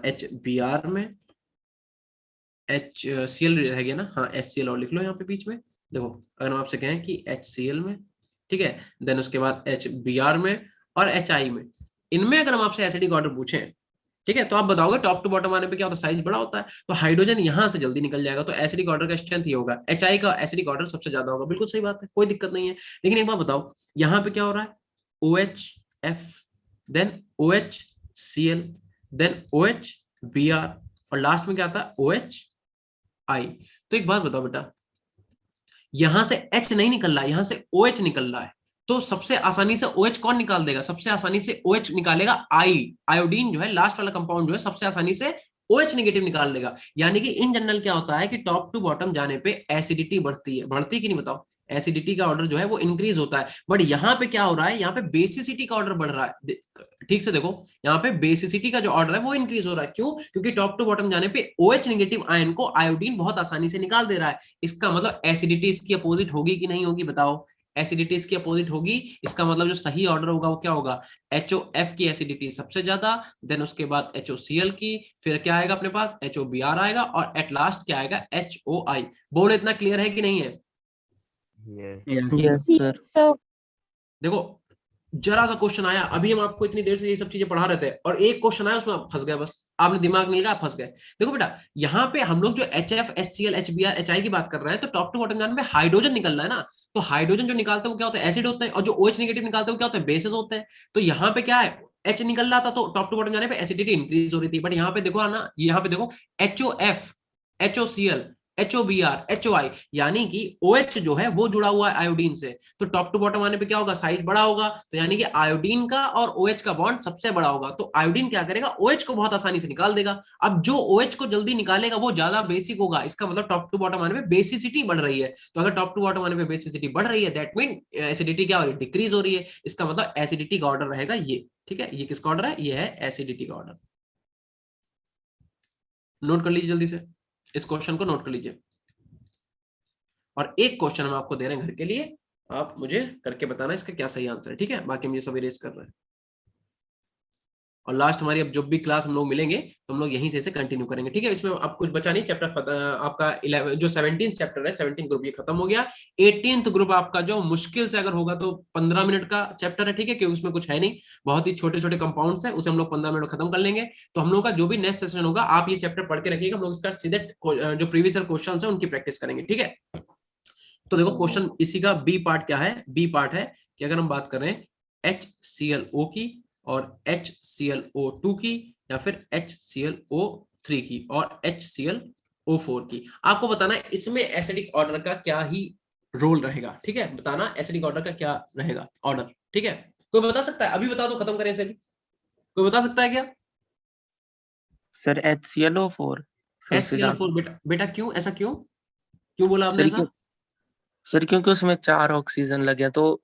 HBr में, HCl रह गया ना, हाँ HCl और लिख लो यहाँ पे बीच में। देखो अगर हम आपसे कहें कि HCl में, ठीक है, देन उसके बाद HBr में और HI में, इनमें अगर हम आपसे एसिडिक ऑर्डर पूछें, ठीक है, तो आप बताओगे टॉप टू बॉटम आने पे क्या होता है, साइज बड़ा होता है, तो हाइड्रोजन यहां से जल्दी निकल जाएगा, तो एसिडिक ऑर्डर का स्ट्रेंथ ये होगा, HI का एसिडिक ऑर्डर सबसे ज्यादा होगा, बिल्कुल सही बात है, कोई दिक्कत नहीं है। लेकिन एक बात बताओ, यहाँ पे क्या हो रहा है, OHF, then OHCl, then OHBr, और लास्ट में क्या आता है OHI। तो एक बात बताओ बेटा, यहां से H नहीं निकल रहा है, यहां से OH निकल रहा है, तो सबसे आसानी से OH कौन निकाल देगा, सबसे आसानी से OH निकालेगा आयोडीन जो है, लास्ट वाला कंपाउंड जो है, सबसे आसानी से OH नेगेटिव निकाल देगा। यानी कि इन जनरल क्या होता है कि टॉप टू बॉटम जाने पे एसिडिटी बढ़ती है, बढ़ती कि नहीं बताओ, एसिडिटी का ऑर्डर जो है वो इंक्रीज होता है, बट यहाँ पे क्या हो रहा है, यहाँ पे बेसिसिटी का ऑर्डर बढ़ रहा है। ठीक से देखो, यहाँ पे बेसिसिटी का जो ऑर्डर है वो इंक्रीज हो रहा है, क्यों? क्योंकि टॉप टू बॉटम जाने पे OH नेगेटिव आयन को आयोडीन बहुत आसानी से निकाल दे रहा है। इसका मतलब एसिडिटी इसकी अपोजिट होगी कि नहीं होगी, बताओ। एसिडिटी इसकी अपोजिट होगी, इसका मतलब जो सही ऑर्डर होगा वो क्या होगा, HOF की एसिडिटी सबसे ज्यादा, देन उसके बाद HOCl की, फिर क्या आएगा अपने पास, HOBr आएगा, और एट लास्ट क्या आएगा, HOI। बोल इतना क्लियर है कि नहीं है? Yes sir. So, देखो जरा सा क्वेश्चन आया, अभी हम आपको इतनी देर से ये सब चीजें पढ़ा रहे थे, और एक क्वेश्चन आया उसमें आप फंस गए, बस आपने दिमाग नहीं लगाया, फंस गए। देखो बेटा, यहाँ पे हम लोग जो HF, HCl, HBr, HI की बात कर रहे हैं, तो टॉप टू बॉटम जाने में हाइड्रोजन निकल रहा है ना, तो हाइड्रोजन जो निकालते हैं वो क्या होता है, एसिड होते हैं, और जो OH नेगेटिव निकालते हैं वो क्या होते हैं, बेसिस होते हैं। तो यहाँ पे क्या है, H निकल रहा था तो टॉप टू बॉटम जाने पे एसिडिटी इंक्रीज हो रही थी, बट यहाँ पे देखो ना, यहाँ पे देखो HOF, HOCl, HOBr, HOI, यानी कि OH जो है वो जुड़ा हुआ है आयोडीन से, तो टॉप टू बॉटम आने पे क्या होगा, साइज बड़ा होगा, तो यानी कि आयोडीन का और OH का बॉन्ड सबसे बड़ा होगा, तो आयोडीन क्या करेगा, OH को बहुत आसानी से निकाल देगा। अब जो OH को जल्दी निकालेगा वो ज्यादा बेसिक होगा, इसका मतलब टॉप टू बॉटम आने पे बेसिसिटी बढ़ रही है, तो अगर टॉप टू बॉटम आने पे बेसिसिटी बढ़ रही है, दैट मीन एसिडिटी क्या हो रही है, डिक्रीज हो रही है, इसका मतलब एसिडिटी का ऑर्डर रहेगा ये, ठीक है। ये किसका ऑर्डर है, ये है एसिडिटी का ऑर्डर। नोट कर लीजिए जल्दी से, इस क्वेश्चन को नोट कर लीजिए, और एक क्वेश्चन हम आपको दे रहे हैं घर के लिए, आप मुझे करके बताना इसका क्या सही आंसर है, ठीक है। बाकी हम ये सब इरेज कर रहे हैं, और लास्ट हमारी अब जब भी क्लास हम लोग मिलेंगे तो हम लोग यहीं से कंटिन्यू करेंगे, ठीक है। इसमें अब कुछ बचा नहीं, चैप्टर आपका 11 जो 17 चैप्टर है, 17 ग्रुप ये खत्म हो गया। 18th ग्रुप आपका जो मुश्किल से अगर होगा तो 15 मिनट का चैप्टर है, ठीक है, क्योंकि उसमें कुछ है नहीं, बहुत ही छोटे छोटे कंपाउंड्स है, उसे हम लोग 15 मिनट खत्म कर लेंगे। तो हम लोग का जो भी नेक्स्ट सेशन होगा, आप ये चैप्टर पढ़ के रखिएगा, हम लोग इसका सीधे जो प्रीवियस ईयर क्वेश्चन है उनकी प्रैक्टिस करेंगे, ठीक है। तो देखो क्वेश्चन इसी का बी पार्ट क्या है, बी पार्ट है कि अगर हम बात करें HClO की और HClO2 की, या फिर HClO3 की और HClO O4 की। आपको बताना है इसमें एसिडिक ऑर्डर का क्या ही रोल रहेगा, ठीक है, बताना एसिडिक ऑर्डर का क्या रहेगा ऑर्डर, ठीक है। कोई बता सकता है? अभी बता दो, खत्म करें इसे भी। कोई बता सकता है क्या? सर HClO4 सबसे ज्यादा। HClO4। बेटा बेटा क्यों ऐसा, क्यों क्यों बोला आपने सर ऐसा? क्यों सर क्योंकि उसमें 4 ऑक्सीजन लगे हैं, तो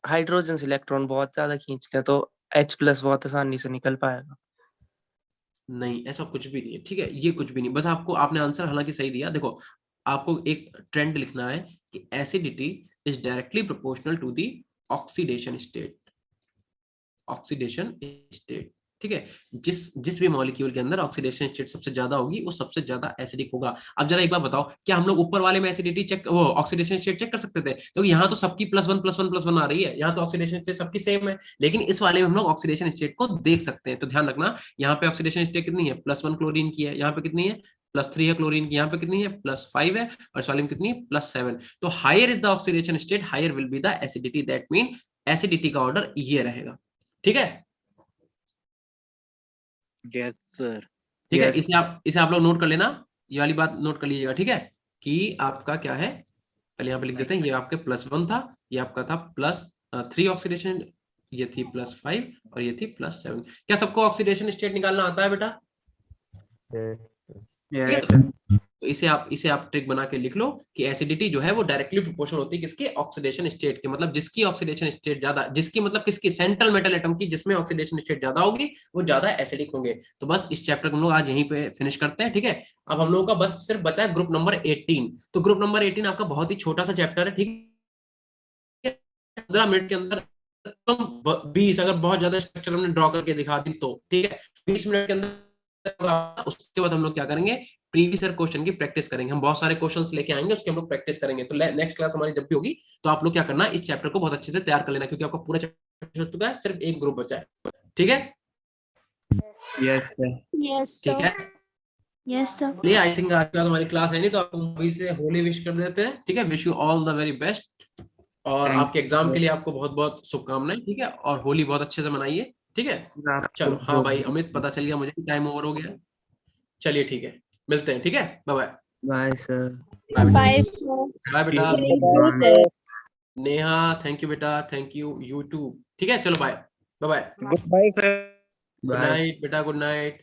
हाइड्रोजन से इलेक्ट्रॉन बहुत ज्यादा खींचते हैं, तो H+ बहुत आसानी से निकल पाएगा। नहीं, ऐसा कुछ भी नहीं है, ठीक है, ये कुछ भी नहीं, बस आपको, आपने आंसर हालांकि सही दिया। देखो, आपको एक ट्रेंड लिखना है कि acidity is directly proportional to the oxidation state. Oxidation state, ठीक है, जिस जिस भी मॉलिक्यूल के अंदर ऑक्सीडेशन स्टेट सबसे ज्यादा होगी वो सबसे ज्यादा एसिडिक होगा। अब जरा एक बार बताओ, क्या हम लोग ऊपर वाले में एसिडिटी चेक, वो ऑक्सीडेशन स्टेट चेक कर सकते थे? तो यहाँ तो सबकी +1 आ रही है, यहाँ तो ऑक्सीडेशन स्टेट सबकी सेम है, लेकिन इस वाले में हम लोग ऑक्सीडेशन स्टेट को देख सकते हैं। तो ध्यान रखना, यहाँ पे ऑक्सीडेशन स्टेट कितनी है, +1 क्लोरीन की है, यहाँ पे कितनी है, +3 है क्लोरीन की, यहाँ पे कितनी है, +5 है, और इस वाले में कितनी है, +7। तो higher is the oxidation state, higher will be the acidity, that mean acidity का ऑर्डर ये रहेगा, ठीक है। Yes sir. ठीक है, Yes. इसे आप लोग नोट कर लेना, ये वाली बात नोट कर लीजिएगा, ठीक है, कि आपका क्या है, पहले यहाँ पे लिख देते हैं, ये आपके +1 था, ये आपका था +3 ऑक्सीडेशन, ये थी +5 और ये थी +7। क्या सबको ऑक्सीडेशन स्टेट निकालना आता है बेटा? Yes. तो इसे आप ट्रिक बना के लिख लो कि एसिडिटी जो है वो डायरेक्टली प्रोपोर्शनल होती है किसके, ऑक्सीडेशन स्टेट के। मतलब जिसकी ऑक्सीडेशन स्टेट ज्यादा, जिसकी मतलब किसकी, सेंट्रल मेटल एटम की, जिसमें ऑक्सीडेशन स्टेट ज्यादा होगी वो ज्यादा एसिडिक होंगे। तो बस इस चैप्टर को हम लोग आज यहीं पे फिनिश करते हैं, ठीक है। अब हम लोगों का बस सिर्फ बचा है ग्रुप नंबर 18। तो ग्रुप नंबर 18 आपका बहुत ही छोटा सा चैप्टर है, ठीक है, 15 मिनट के अंदर 20, अगर बहुत ज्यादा स्ट्रक्चर हमने ड्रॉ करके दिखा दी तो, ठीक है, 20 मिनट के अंदर। उसके बाद हम लोग क्या करेंगे, प्रीवियस ईयर क्वेश्चन की प्रैक्टिस करेंगे। हम बहुत सारे क्वेश्चंस लेके आएंगे, उसकी हम लोग प्रैक्टिस करेंगे। तो नेक्स्ट क्लास हमारी जब भी होगी तो आप लोग क्या करना, इस चैप्टर को बहुत अच्छे से तैयार कर लेना, क्योंकि आपका पूरा चैप्टर हो चुका है, सिर्फ एक ग्रुप बचा है, ठीक है। Yes, sir. Yes, ठीक sir. है, Yes, sir. चलिए, आई थिंक आज के बाद हमारी क्लास है नहीं, तो आपको अभी से होली विश कर देते हैं, ठीक है। Wish you all the very best, और Thank आपके एग्जाम you. के लिए आपको बहुत बहुत शुभकामनाएं, ठीक है, और होली बहुत अच्छे से मनाइए, ठीक है। चलो, हाँ भाई अमित, पता चल गया मुझे कि टाइम ओवर हो गया। चलिए ठीक है, मिलते हैं, ठीक है, bye bye. Bye, sir. Bye, sir. Bye बेटा। Thank you, sir. Neha thank you बेटा, थैंक यू, यूट्यूब, ठीक है, चलो bye bye bye. Goodbye sir. Good Bye. Night बेटा, गुड नाइट।